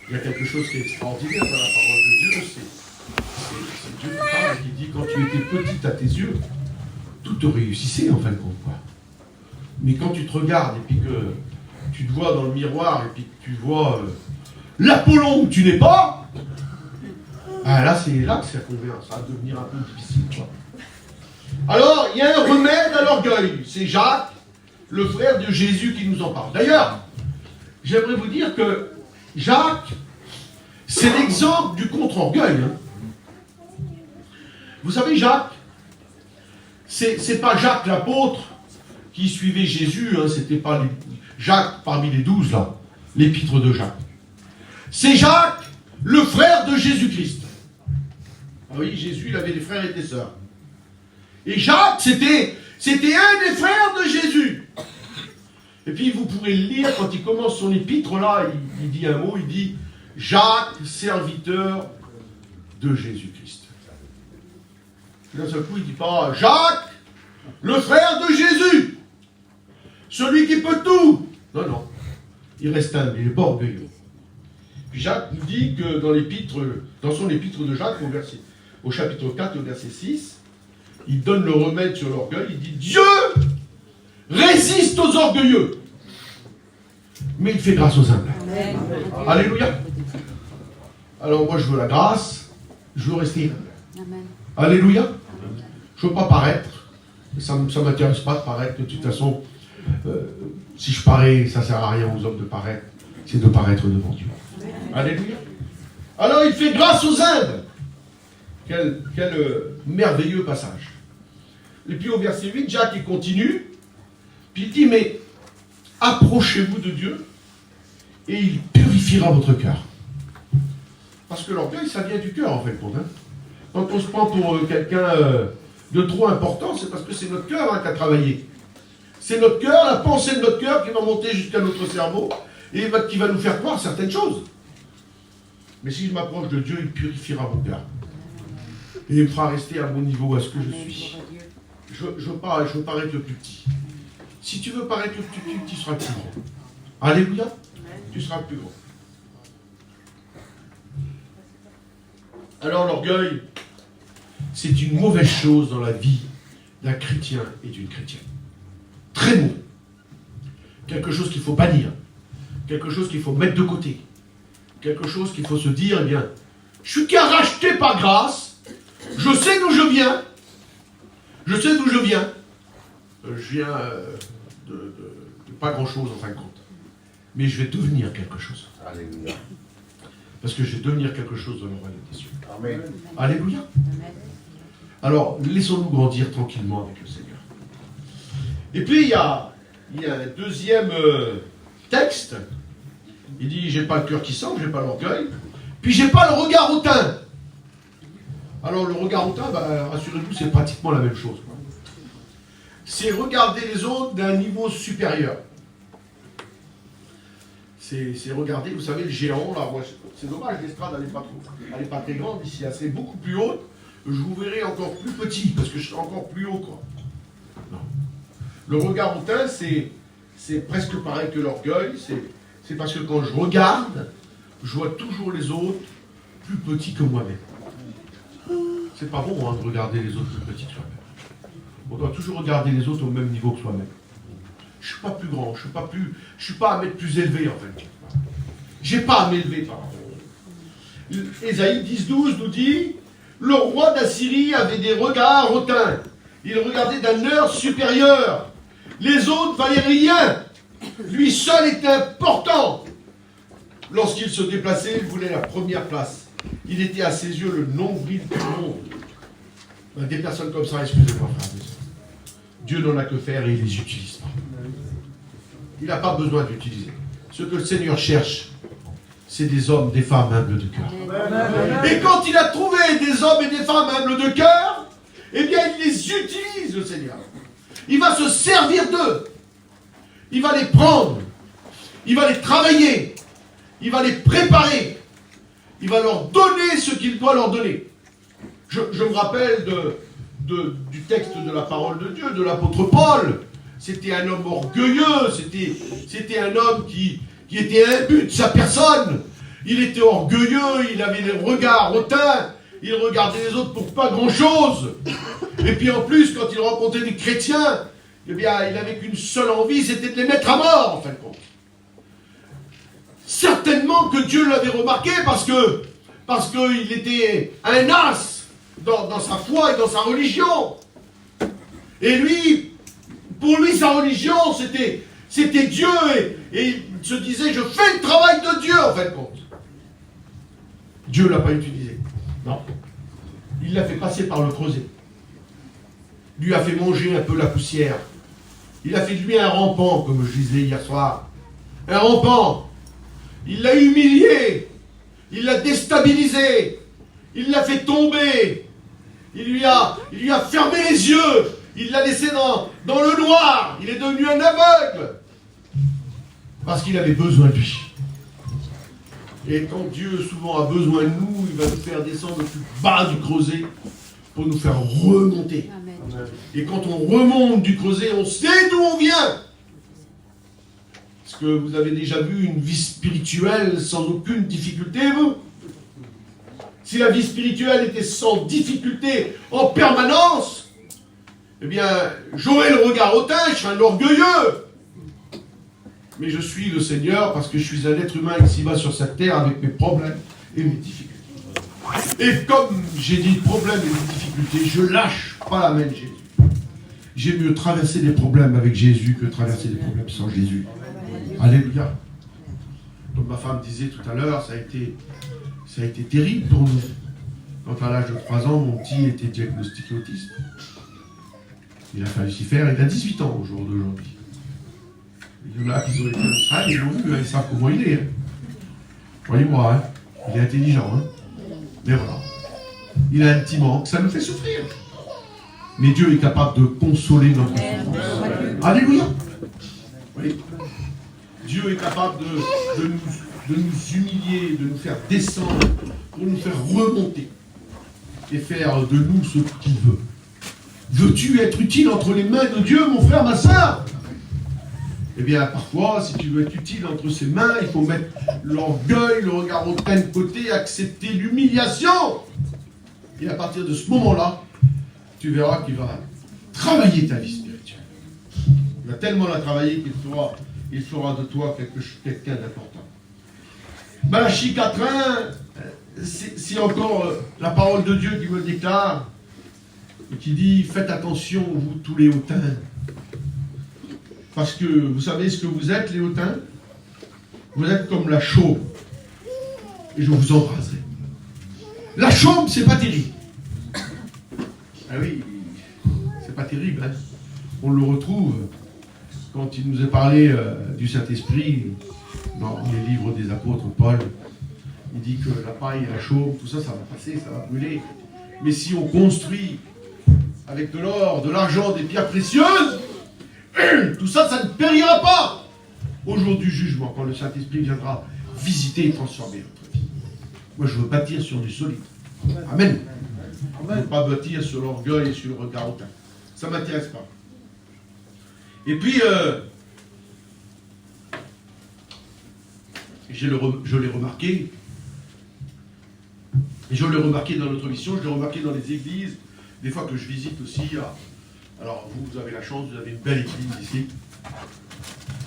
il y a quelque chose qui est extraordinaire dans la parole de Dieu, c'est Dieu qui parle, qui dit, quand tu étais petit à tes yeux, tout te réussissait en fin de compte, quoi. Mais quand tu te regardes et puis que tu te vois dans le miroir et puis que tu vois l'Apollon où tu n'es pas, là c'est là que ça va devenir un peu difficile, quoi. Alors, il y a un remède à l'orgueil. C'est Jacques, le frère de Jésus, qui nous en parle. D'ailleurs, j'aimerais vous dire que Jacques, c'est l'exemple du contre-orgueil. Vous savez, Jacques, c'est pas Jacques l'apôtre qui suivait Jésus, c'était pas Jacques parmi les 12, là, l'épître de Jacques. C'est Jacques, le frère de Jésus-Christ. Ah oui, Jésus, il avait des frères et des sœurs. Et Jacques, c'était un des frères de Jésus. Et puis vous pourrez le lire quand il commence son épître, là, il dit un mot, il dit « Jacques, serviteur de Jésus-Christ ». D'un seul coup, il ne dit pas « Jacques, le frère de Jésus, celui qui peut tout ». Non. Il reste humble, il n'est pas orgueilleux. Puis Jacques nous dit que dans son épître de Jacques, au chapitre 4, au verset 6, il donne le remède sur l'orgueil, il dit « Dieu résiste aux orgueilleux, mais il fait grâce aux humbles. » Alléluia. Alors moi je veux la grâce, je veux rester humble. Alléluia. Je ne veux pas paraître, ça ne m'intéresse pas de paraître, de toute façon, si je parais, ça ne sert à rien aux hommes de paraître, c'est de paraître devant Dieu. Alléluia. Alors il fait grâce aux humbles. Quel merveilleux passage. Et puis au verset 8, Jacques il continue, puis il dit, mais approchez-vous de Dieu et il purifiera votre cœur. Parce que l'orgueil, ça vient du cœur en fait. Quand on se prend pour quelqu'un de trop important, c'est parce que c'est notre cœur qui a travaillé. C'est notre cœur, la pensée de notre cœur qui va monter jusqu'à notre cerveau et qui va nous faire croire certaines choses. Mais si je m'approche de Dieu, il purifiera mon cœur. Et il me fera rester à mon niveau, à ce que je suis. Je veux paraître le plus petit. Si tu veux paraître le plus petit, tu seras le plus grand. Alléluia. Tu seras le plus grand. Alors l'orgueil, c'est une mauvaise chose dans la vie d'un chrétien et d'une chrétienne. Très mauvais. Quelque chose qu'il faut bannir. Quelque chose qu'il faut mettre de côté. Quelque chose qu'il faut se dire, eh bien, je suis qu'à racheter par grâce, je sais d'où je viens, je viens de pas grand-chose en fin de compte. Mais je vais devenir quelque chose.
Alléluia.
Parce que je vais devenir quelque chose dans le royaume des cieux.
Amen.
Alléluia. Alors, laissons-nous grandir tranquillement avec le Seigneur. Et puis, il y a un deuxième texte. Il dit, j'ai pas le cœur qui sent, j'ai pas l'orgueil, puis j'ai pas le regard hautain. Alors, le regard hautain, rassurez-vous, c'est pratiquement la même chose. c'est regarder les autres d'un niveau supérieur. C'est regarder, vous savez, le géant, là, c'est dommage, l'estrade, elle n'est pas très grande ici, elle serait beaucoup plus haute, je vous verrai encore plus petit, parce que je serai encore plus haut, quoi. Non. Le regard hautain, c'est presque pareil que l'orgueil, c'est parce que quand je regarde, je vois toujours les autres plus petits que moi-même. C'est pas bon, hein, de regarder les autres plus petits que soi-même. On doit toujours regarder les autres au même niveau que soi-même. Je ne suis pas plus grand, je ne suis pas à m'être plus élevé, en fait. J'ai pas à m'élever par rapport. Ésaïe 10-12 nous dit, le roi d'Assyrie avait des regards hautains. Il regardait d'un œil supérieur. Les autres valaient rien. Lui seul était important. Lorsqu'il se déplaçait, il voulait la première place. Il était à ses yeux le nombril du monde. Des personnes comme ça, excusez-moi, frère. Dieu n'en a que faire et il les utilise pas. Il n'a pas besoin d'utiliser. Ce que le Seigneur cherche, c'est des hommes, des femmes humbles de cœur. Et quand il a trouvé des hommes et des femmes humbles de cœur, eh bien, il les utilise, le Seigneur. Il va se servir d'eux. Il va les prendre. Il va les travailler. Il va les préparer. Il va leur donner ce qu'il doit leur donner. Je me rappelle du texte de la parole de Dieu, de l'apôtre Paul. C'était un homme orgueilleux, c'était un homme qui était imbu de sa personne. Il était orgueilleux, il avait les regards hautains, il regardait les autres pour pas grand-chose. Et puis en plus, quand il rencontrait des chrétiens, eh bien, il n'avait qu'une seule envie, c'était de les mettre à mort, en fin de compte. Certainement que Dieu l'avait remarqué parce qu'il était un as dans sa foi et dans sa religion. Et lui, pour lui, sa religion, c'était Dieu. Et il se disait, je fais le travail de Dieu, en fin de compte. Dieu ne l'a pas utilisé. Non. Il l'a fait passer par le creuset. Lui a fait manger un peu la poussière. Il a fait de lui un rampant, comme je disais hier soir. Un rampant. Il l'a humilié. Il l'a déstabilisé. Il l'a fait tomber. Il lui a fermé les yeux. Il l'a laissé dans le noir. Il est devenu un aveugle. Parce qu'il avait besoin de lui. Et quand Dieu souvent a besoin de nous, il va nous faire descendre le plus bas du creuset pour nous faire remonter. Amen. Et quand on remonte du creuset, on sait d'où on vient. Est-ce que vous avez déjà vu une vie spirituelle sans aucune difficulté, vous? Si la vie spirituelle était sans difficulté en permanence, eh bien, j'aurais le regard hautain, je suis un orgueilleux. Mais je suis le Seigneur parce que je suis un être humain ici-bas sur cette terre avec mes problèmes et mes difficultés. Et comme j'ai dit problèmes et des difficultés, je lâche pas la main de Jésus. J'ai mieux traversé des problèmes avec Jésus que traverser des problèmes sans Jésus. Alléluia. Comme ma femme disait tout à l'heure, ça a été terrible pour nous. Quand à l'âge de 3 ans, mon petit était diagnostiqué autiste. Il a fallu s'y faire, il a 18 ans au jour d'aujourd'hui. Il y en a qui ont été en Israël, ils l'ont vu, ils savent comment il est. Hein. Voyez-moi, hein. Il est intelligent. Hein. Mais voilà. Il a un petit manque, ça nous fait souffrir. Mais Dieu est capable de consoler notre souffrance. Alléluia. Oui. Dieu est capable de nous humilier, de nous faire descendre, pour nous faire remonter et faire de nous ce qu'il veut. Veux-tu être utile entre les mains de Dieu, mon frère, ma soeur? Eh bien, parfois, si tu veux être utile entre ses mains, il faut mettre l'orgueil, le regard hautain de côté, accepter l'humiliation. Et à partir de ce moment-là, tu verras qu'il va travailler ta vie spirituelle. Il va tellement la travailler qu'il fera de toi quelqu'un d'important. Malachie 4.1, c'est encore la parole de Dieu qui me déclare, et qui dit, faites attention, vous tous les hautains. Parce que vous savez ce que vous êtes, les hautains? Vous êtes comme la chaume. Et je vous embraserai. La chaume, c'est pas terrible. Ah oui, c'est pas terrible. Hein? On le retrouve quand il nous est parlé du Saint-Esprit dans les livres des apôtres Paul. Il dit que la paille et la chaume, tout ça, ça va passer, ça va brûler. Mais si on construit avec de l'or, de l'argent, des pierres précieuses, tout ça, ça ne périra pas au jour du jugement, quand le Saint-Esprit viendra visiter et transformer notre vie. Moi, je veux bâtir sur du solide. Amen. Je ne veux pas bâtir sur l'orgueil et sur le regard hautain. Ça ne m'intéresse pas. Et puis, je l'ai remarqué, et je l'ai remarqué dans notre mission, je l'ai remarqué dans les églises, des fois que je visite aussi. Alors, vous avez la chance, vous avez une belle église ici.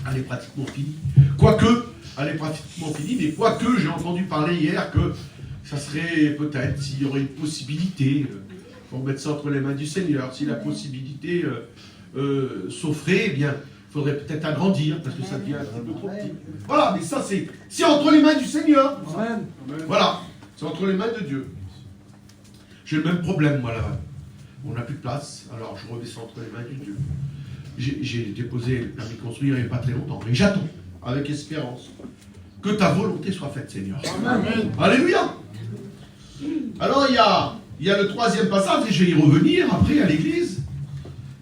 Elle est pratiquement finie. Quoique, elle est pratiquement finie, mais quoique, j'ai entendu parler hier que ça serait peut-être, s'il y aurait une possibilité, pour mettre ça entre les mains du Seigneur, si la possibilité s'offrait, eh bien, il faudrait peut-être agrandir, parce que ça devient un petit peu trop petit. Voilà, mais ça, c'est entre les mains du Seigneur. Amen. Voilà, c'est entre les mains de Dieu. J'ai le même problème, moi, là. On n'a plus de place, alors je redescends entre les mains de Dieu. J'ai déposé le permis de construire il n'y a pas très longtemps, mais j'attends, avec espérance, que ta volonté soit faite, Seigneur. Amen. Alléluia. Alors, il y a le troisième passage, et je vais y revenir après à l'église.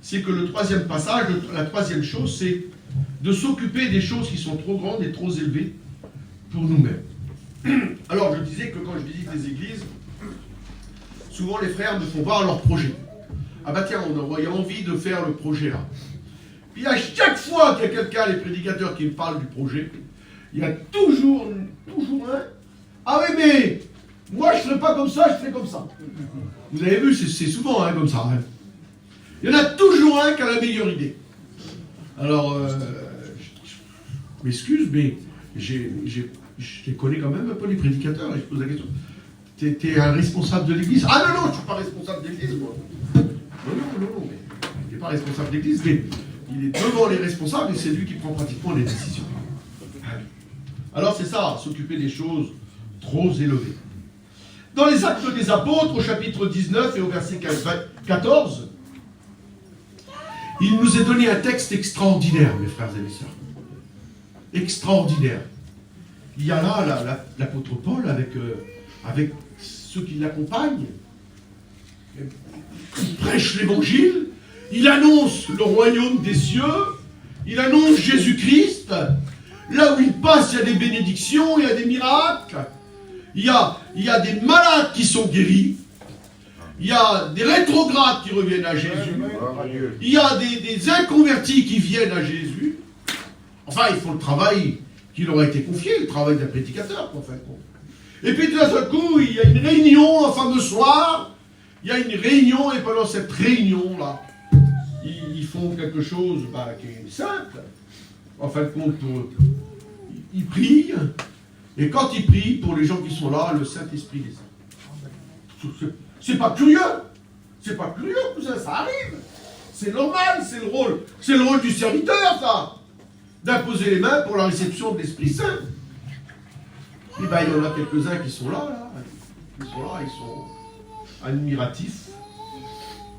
C'est que le troisième passage, la troisième chose, c'est de s'occuper des choses qui sont trop grandes et trop élevées pour nous-mêmes. Alors, je disais que quand je visite les églises, souvent les frères me font voir leur projet. Ah bah tiens, on a envie de faire le projet là. Puis à chaque fois qu'il y a quelqu'un, les prédicateurs, qui me parlent du projet, il y a toujours un. Ah oui, mais moi je ne ferai pas comme ça, je ferai comme ça. Vous avez vu, c'est souvent comme ça. Hein. Il y en a toujours un qui a la meilleure idée. Alors, je m'excuse, mais je connais quand même un peu les prédicateurs, et je pose la question. T'es un responsable de l'église? Ah non, je ne suis pas responsable de l'église, moi. Non, mais il n'est pas responsable de l'église, mais il est devant les responsables et c'est lui qui prend pratiquement les décisions. Alors c'est ça, s'occuper des choses trop élevées. Dans les Actes des Apôtres, au chapitre 19 et au verset 14, il nous est donné un texte extraordinaire, mes frères et mes sœurs. Extraordinaire. Il y a là l'apôtre Paul avec ceux qui l'accompagnent. Il prêche l'évangile, il annonce le royaume des cieux, il annonce Jésus-Christ. Là où il passe, il y a des bénédictions, il y a des miracles, il y a des malades qui sont guéris, il y a des rétrogrades qui reviennent à Jésus, il y a des inconvertis qui viennent à Jésus. Enfin, ils font le travail qui leur a été confié, le travail d'un prédicateur, en fin de compte. Et puis tout d'un coup, il y a une réunion, un fameux soir, il y a une réunion, et pendant cette réunion-là, ils font quelque chose qui est simple. En fin de compte, ils prient, et quand ils prient, pour les gens qui sont là, le Saint-Esprit les a. C'est pas curieux, cousin, ça arrive. C'est normal, c'est le rôle du serviteur, ça, d'imposer les mains pour la réception de l'Esprit Saint. Et bien, il y en a quelques-uns qui sont là, ils sont admiratifs.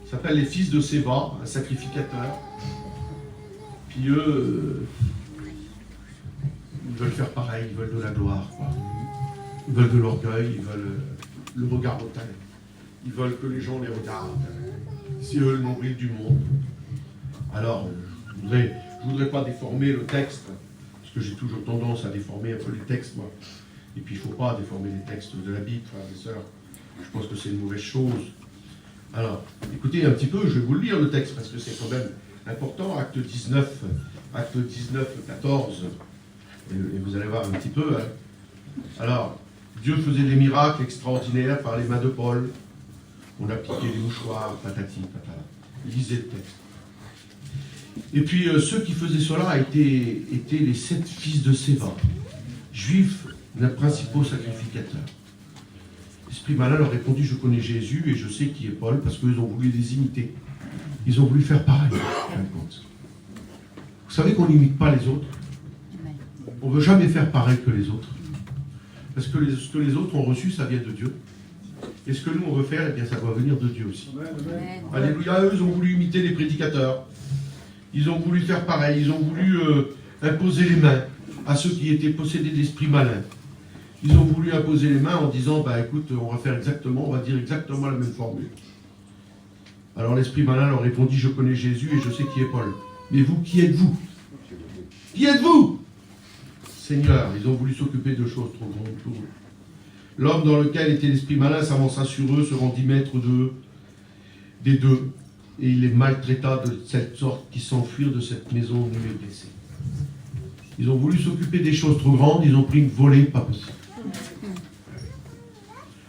Ils s'appellent les fils de Séba, un sacrificateur. Puis eux, ils veulent faire pareil, ils veulent de la gloire, quoi. Ils veulent de l'orgueil, ils veulent le regard hautain. Ils veulent que les gens les regardent. C'est eux le nombril du monde. Alors, je ne voudrais pas déformer le texte, parce que j'ai toujours tendance à déformer un peu les textes, moi. Et puis il ne faut pas déformer les textes de la Bible, frères et sœurs. Je pense que c'est une mauvaise chose. Alors, écoutez un petit peu, je vais vous le lire le texte, parce que c'est quand même important. Acte 19, 14. Et vous allez voir un petit peu. Hein. Alors, Dieu faisait des miracles extraordinaires par les mains de Paul. On appliquait des mouchoirs, patati, patata. Il lisait le texte. Et puis, ceux qui faisaient cela étaient les 7 fils de Séba, juifs d'un principal sacrificateur. L'esprit malin leur répondit, je connais Jésus et je sais qui est Paul, parce qu'ils ont voulu les imiter. Ils ont voulu faire pareil, en fin de compte. Vous savez qu'on n'imite pas les autres. On ne veut jamais faire pareil que les autres. Parce que ce que les autres ont reçu, ça vient de Dieu. Et ce que nous, on veut faire, eh bien, ça doit venir de Dieu aussi. Amen. Alléluia, eux, ils ont voulu imiter les prédicateurs. Ils ont voulu faire pareil. Ils ont voulu imposer les mains à ceux qui étaient possédés d'esprit malin. Ils ont voulu imposer les mains en disant, écoute, on va dire exactement la même formule. Alors l'esprit malin leur répondit, je connais Jésus et je sais qui est Paul. Mais vous, qui êtes-vous? Qui êtes-vous? Seigneur, ils ont voulu s'occuper de choses trop grandes pour eux. L'homme dans lequel était l'esprit malin s'avança sur eux, se rendit maître des deux, et il les maltraita de cette sorte qu'ils s'enfuirent de cette maison nus et blessés. Ils ont voulu s'occuper des choses trop grandes, ils ont pris une volée pas possible.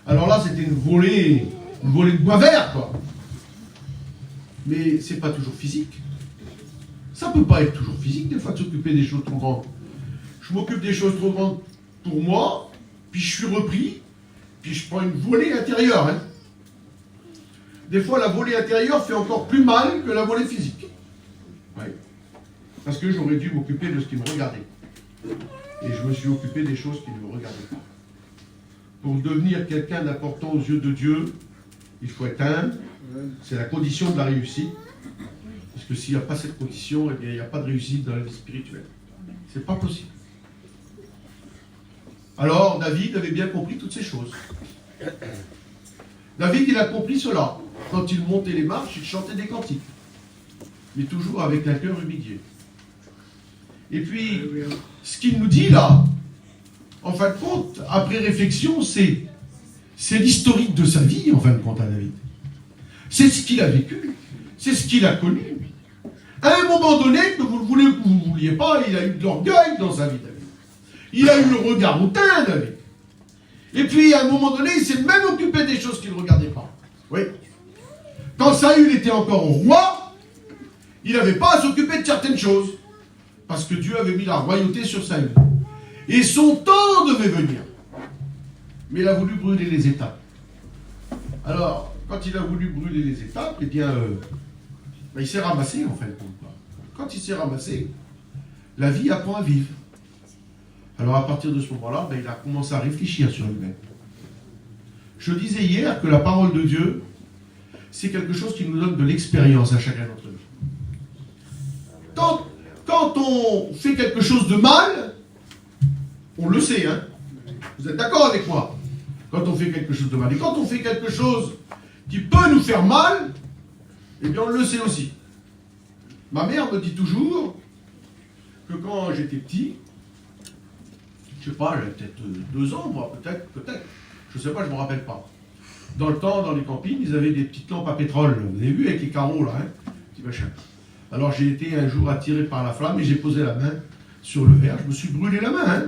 Alors là, c'était une volée de bois vert, quoi. Mais c'est pas toujours physique. Ça peut pas être toujours physique, des fois, de s'occuper des choses trop grandes. Je m'occupe des choses trop grandes pour moi, puis je suis repris, puis je prends une volée intérieure. Hein. Des fois, la volée intérieure fait encore plus mal que la volée physique. Ouais. Parce que j'aurais dû m'occuper de ce qui me regardait. Et je me suis occupé des choses qui ne me regardaient pas. Pour devenir quelqu'un d'important aux yeux de Dieu, il faut être humble. C'est la condition de la réussite. Parce que s'il n'y a pas cette condition, eh bien, il n'y a pas de réussite dans la vie spirituelle. C'est pas possible. Alors, David avait bien compris toutes ces choses. David, il a compris cela. Quand il montait les marches, il chantait des cantiques. Mais toujours avec un cœur humilié. Et puis, ce qu'il nous dit là, en fin de compte, après réflexion, c'est l'historique de sa vie, en fin de compte, à David. C'est ce qu'il a vécu. C'est ce qu'il a connu. À un moment donné, que vous le voulez ou que vous ne vouliez pas, il a eu de l'orgueil dans sa vie, David. Il a eu le regard hautain, David. Et puis, à un moment donné, il s'est même occupé des choses qu'il ne regardait pas. Oui. Quand Saül était encore roi, il n'avait pas à s'occuper de certaines choses. Parce que Dieu avait mis la royauté sur Saül. Et son temps devait venir. Mais il a voulu brûler les étapes. Alors, quand il a voulu brûler les étapes, eh bien, il s'est ramassé, en fait. Quand il s'est ramassé, la vie apprend à vivre. Alors, à partir de ce moment-là, il a commencé à réfléchir sur lui-même. Je disais hier que la parole de Dieu, c'est quelque chose qui nous donne de l'expérience à chacun d'entre nous. Quand on fait quelque chose de mal, on le sait, hein. Vous êtes d'accord avec moi? Quand on fait quelque chose de mal. Et quand on fait quelque chose qui peut nous faire mal, eh bien on le sait aussi. Ma mère me dit toujours que quand j'étais petit, je sais pas, j'avais peut-être 2 ans, moi, peut-être, je sais pas, je me rappelle pas. Dans le temps, dans les campings, ils avaient des petites lampes à pétrole, vous avez vu, avec les carreaux là, hein, petit machin. Alors j'ai été un jour attiré par la flamme et j'ai posé la main sur le verre, je me suis brûlé la main, hein.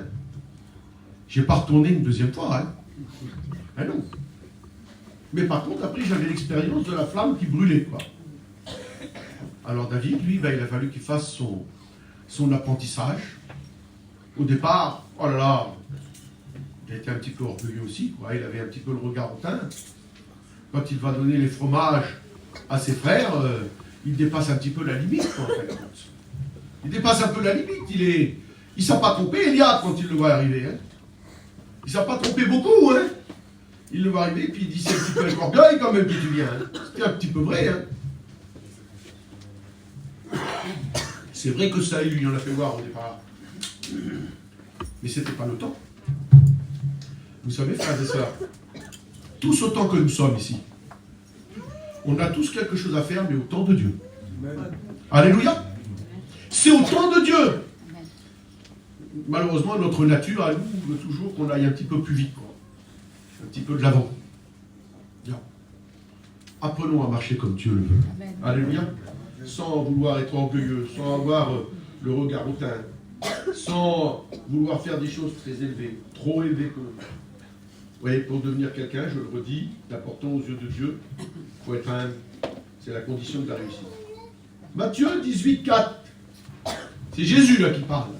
J'ai pas retourné une deuxième fois, hein. Ah non. Mais par contre, après, j'avais l'expérience de la flamme qui brûlait, quoi. Alors David, lui, il a fallu qu'il fasse son apprentissage. Au départ, oh là là, il a été un petit peu orgueilleux aussi, quoi. Il avait un petit peu le regard hautain. Quand il va donner les fromages à ses frères, il dépasse un petit peu la limite, quoi, en fait. Il dépasse un peu la limite. Il ne s'est pas trompé, Eliab, quand il le voit arriver, hein. Il ne s'est pas trompé beaucoup, hein. Il le voit arriver, puis il dit, c'est un petit peu avec orgueil quand même que tu viens. Hein. C'était un petit peu vrai, hein. C'est vrai que Saül, il en a fait voir au départ. Mais ce n'était pas le temps. Vous savez, frères et sœurs, tous autant que nous sommes ici, on a tous quelque chose à faire, mais au temps de Dieu. Alléluia. C'est au temps de Dieu. Malheureusement, notre nature, à nous, veut toujours qu'on aille un petit peu plus vite, quoi. Un petit peu de l'avant. Bien. Apprenons à marcher comme Dieu le veut. Amen. Alléluia. Sans vouloir être orgueilleux, sans avoir le regard hautain, sans vouloir faire des choses très élevées, trop élevées que nous. Vous voyez, pour devenir quelqu'un, je le redis, d'important aux yeux de Dieu, il faut être humble. C'est la condition de la réussite. Matthieu 18, 4. C'est Jésus là qui parle.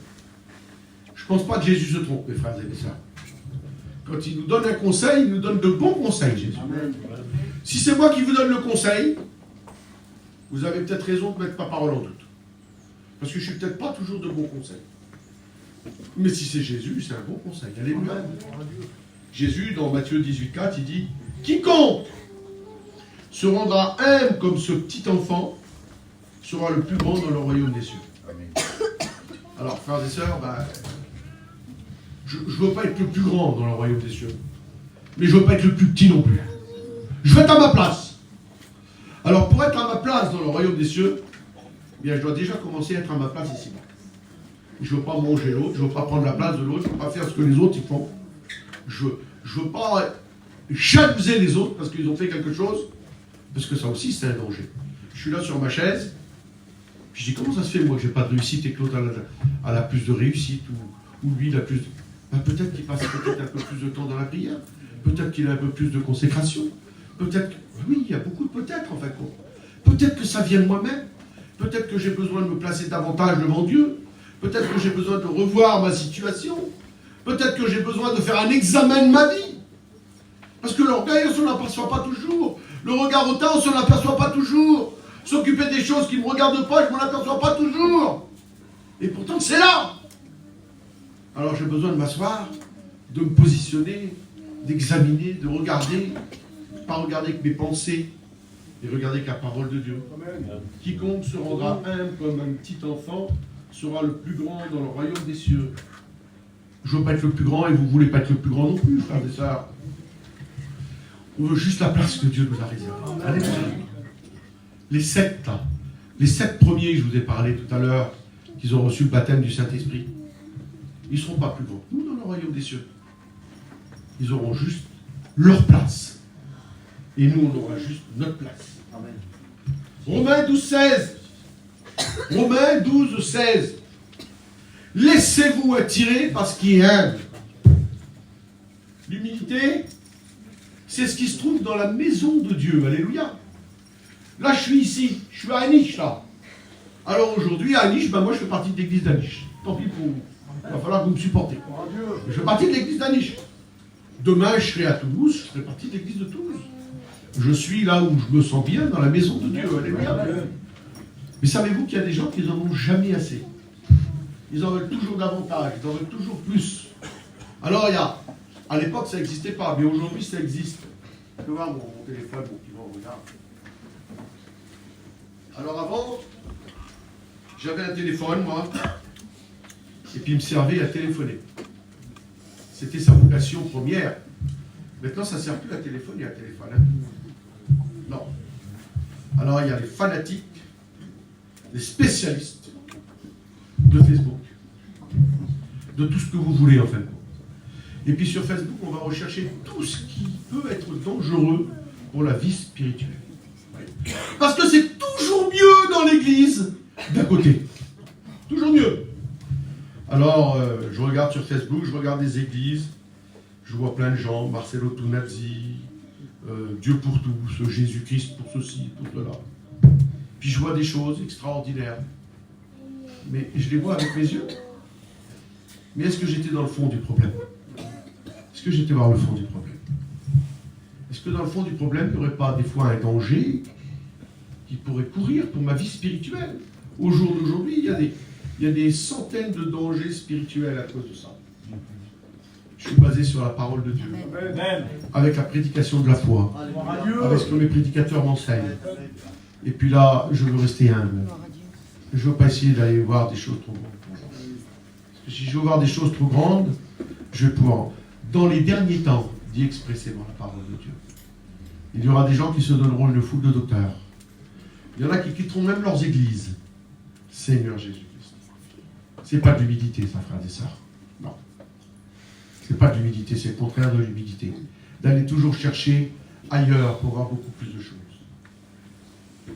Je ne pense pas que Jésus se trompe, mes frères et mes sœurs. Quand il nous donne un conseil, il nous donne de bons conseils, Jésus. Amen. Si c'est moi qui vous donne le conseil, vous avez peut-être raison de mettre ma parole en doute. Parce que je ne suis peut-être pas toujours de bons conseils. Mais si c'est Jésus, c'est un bon conseil. Alléluia. Jésus, dans Matthieu 18, 4, il dit « Quiconque se rendra humble comme ce petit enfant sera le plus grand dans le royaume des cieux. » Alors, frères et sœurs, je ne veux pas être le plus grand dans le royaume des cieux. Mais je ne veux pas être le plus petit non plus. Je vais être à ma place. Alors, Alors pour être à ma place dans le royaume des cieux, eh bien, je dois déjà commencer à être à ma place ici-bas. Je ne veux pas manger l'autre, je ne veux pas prendre la place de l'autre, je ne veux pas faire ce que les autres y font. Je ne veux pas jalouser les autres parce qu'ils ont fait quelque chose, parce que ça aussi c'est un danger. Je suis là sur ma chaise, puis je dis comment ça se fait moi que j'ai pas de réussite et que l'autre a la plus de réussite ou lui il a plus de... Ben, peut-être qu'il passe peut-être un peu plus de temps dans la prière, peut-être qu'il a un peu plus de consécration, peut-être que... Oui, il y a beaucoup de peut-être en fait. Peut-être que ça vient de moi-même, peut-être que j'ai besoin de me placer davantage devant Dieu, peut-être que j'ai besoin de revoir ma situation, peut-être que j'ai besoin de faire un examen de ma vie. Parce que l'orgueil, on ne s'en aperçoit pas toujours. Le regard hautain, on ne s'en aperçoit pas toujours. S'occuper des choses qui ne me regardent pas, je ne m'en aperçois pas toujours. Et pourtant, c'est là. Alors j'ai besoin de m'asseoir, de me positionner, d'examiner, de regarder, pas regarder avec mes pensées, mais regarder avec la parole de Dieu. Quiconque se rendra humble comme un petit enfant sera le plus grand dans le royaume des cieux. Je ne veux pas être le plus grand et vous ne voulez pas être le plus grand non plus, frères et sœurs. On veut juste la place que Dieu nous a réservée. Alléluia. Les 7 là, les 7 premiers, je vous ai parlé tout à l'heure, qu'ils ont reçu le baptême du Saint-Esprit, ils ne seront pas plus grands. Nous, dans le royaume des cieux, ils auront juste leur place. Et nous, on aura juste notre place. Amen. Romains 12, 16. Romains 12, 16. Laissez-vous attirer par ce qui est humble. L'humilité, c'est ce qui se trouve dans la maison de Dieu. Alléluia. Là, je suis ici. Je suis à Aniche, là. Alors aujourd'hui, à Aniche, ben moi, je fais partie de l'église d'Aniche. Tant pis pour vous. Il va falloir que vous me supportez. Je fais partie de l'église d'Aniche. Demain, je serai à Toulouse. Je ferai partie de l'église de Toulouse. Je suis là où je me sens bien, dans la maison de Dieu. Alléluia. Mais savez-vous qu'il y a des gens qui n'en ont jamais assez. Ils en veulent toujours davantage. Ils en veulent toujours plus. Alors, il y a... À l'époque, ça n'existait pas, mais aujourd'hui, ça existe. Je peux voir mon téléphone, mon petit vent, regarde. Alors avant, j'avais un téléphone, moi, et puis il me servait à téléphoner. C'était sa vocation première. Maintenant, ça ne sert plus à téléphoner, à téléphone. Hein. Non. Alors, il y a les fanatiques, les spécialistes de Facebook, de tout ce que vous voulez, en fait. Et puis sur Facebook, on va rechercher tout ce qui peut être dangereux pour la vie spirituelle. Parce que c'est toujours mieux dans l'église d'à côté. Toujours mieux. Alors, je regarde sur Facebook, je regarde les églises, je vois plein de gens, Marcelo Tunazzi, Dieu pour tous, Jésus-Christ pour ceci, pour cela. Puis je vois des choses extraordinaires. Mais je les vois avec mes yeux. Mais est-ce que j'étais dans le fond du problème ? Est-ce que j'étais voir le fond du problème? Est-ce que dans le fond du problème, il n'y aurait pas des fois un danger qui pourrait courir pour ma vie spirituelle? Au jour d'aujourd'hui, il y a des centaines de dangers spirituels à cause de ça. Je suis basé sur la parole de Dieu, avec la prédication de la foi, avec ce que mes prédicateurs m'enseignent. Et puis là, je veux rester humble. Je ne veux pas essayer d'aller voir des choses trop grandes. Parce que si je veux voir des choses trop grandes, je vais pouvoir... Dans les derniers temps, dit expressément la parole de Dieu, il y aura des gens qui se donneront une foule de docteurs. Il y en a qui quitteront même leurs églises. Seigneur Jésus-Christ. C'est pas de l'humilité, ça, frères et sœurs. Non. C'est pas de l'humilité, c'est le contraire de l'humilité. D'aller toujours chercher ailleurs pour avoir beaucoup plus de choses.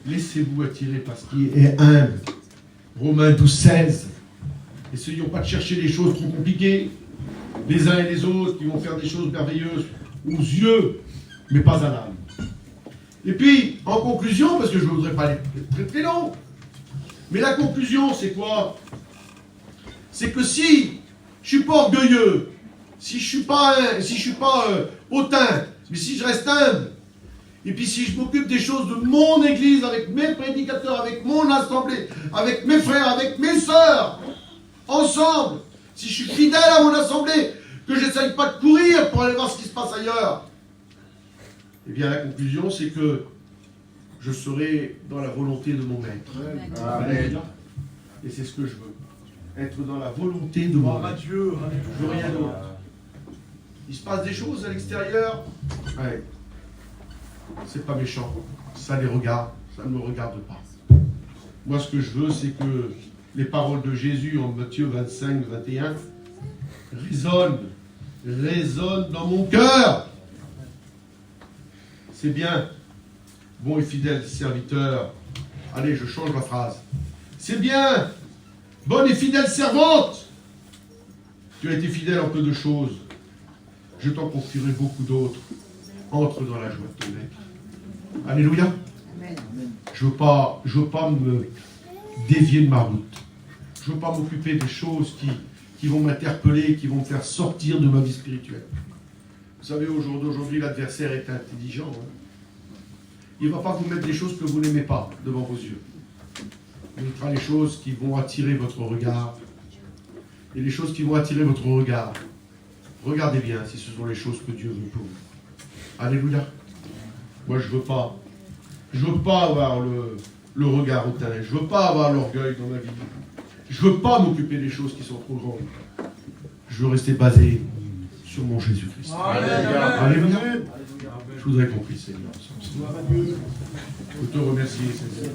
Laissez-vous attirer par ce qui est humble. Romains 12, 16. Essayons pas de chercher des choses trop compliquées. Les uns et les autres qui vont faire des choses merveilleuses aux yeux, mais pas à l'âme. Et puis, en conclusion, parce que je ne voudrais pas être très très long, mais la conclusion, c'est quoi? C'est que si je ne suis pas orgueilleux, si je ne suis pas hautain, mais si je reste humble, et puis si je m'occupe des choses de mon église, avec mes prédicateurs, avec mon assemblée, avec mes frères, avec mes sœurs, ensemble, si je suis fidèle à mon assemblée, que je n'essaye pas de courir pour aller voir ce qui se passe ailleurs, eh bien la conclusion c'est que je serai dans la volonté de mon maître. Amen. Et c'est ce que je veux. Être dans la volonté de mon maître. Je veux rien d'autre. Il se passe des choses à l'extérieur. Ouais. C'est pas méchant. Ça les regarde. Ça ne me regarde pas. Moi, ce que je veux, c'est que les paroles de Jésus en Matthieu 25, 21 résonnent dans mon cœur. C'est bien, bon et fidèle serviteur. Allez, je change la phrase. C'est bien, bonne et fidèle servante. Tu as été fidèle en peu de choses. Je t'en confierai beaucoup d'autres. Entre dans la joie de ton maître. Alléluia. Je veux pas me dévier de ma route. Je veux pas m'occuper des choses qui vont m'interpeller, qui vont me faire sortir de ma vie spirituelle. Vous savez, aujourd'hui, l'adversaire est intelligent. Hein. Il ne va pas vous mettre des choses que vous n'aimez pas devant vos yeux. Il mettra les choses qui vont attirer votre regard. Et les choses qui vont attirer votre regard, regardez bien si ce sont les choses que Dieu veut pour vous. Alléluia. Moi, je veux pas avoir le regard hautain. Je veux pas avoir l'orgueil dans ma vie. Je veux pas m'occuper des choses qui sont trop grandes. Je veux rester basé sur mon Jésus-Christ. Alléluia. Je voudrais qu'on prie, Seigneur. Je te remercie, Seigneur.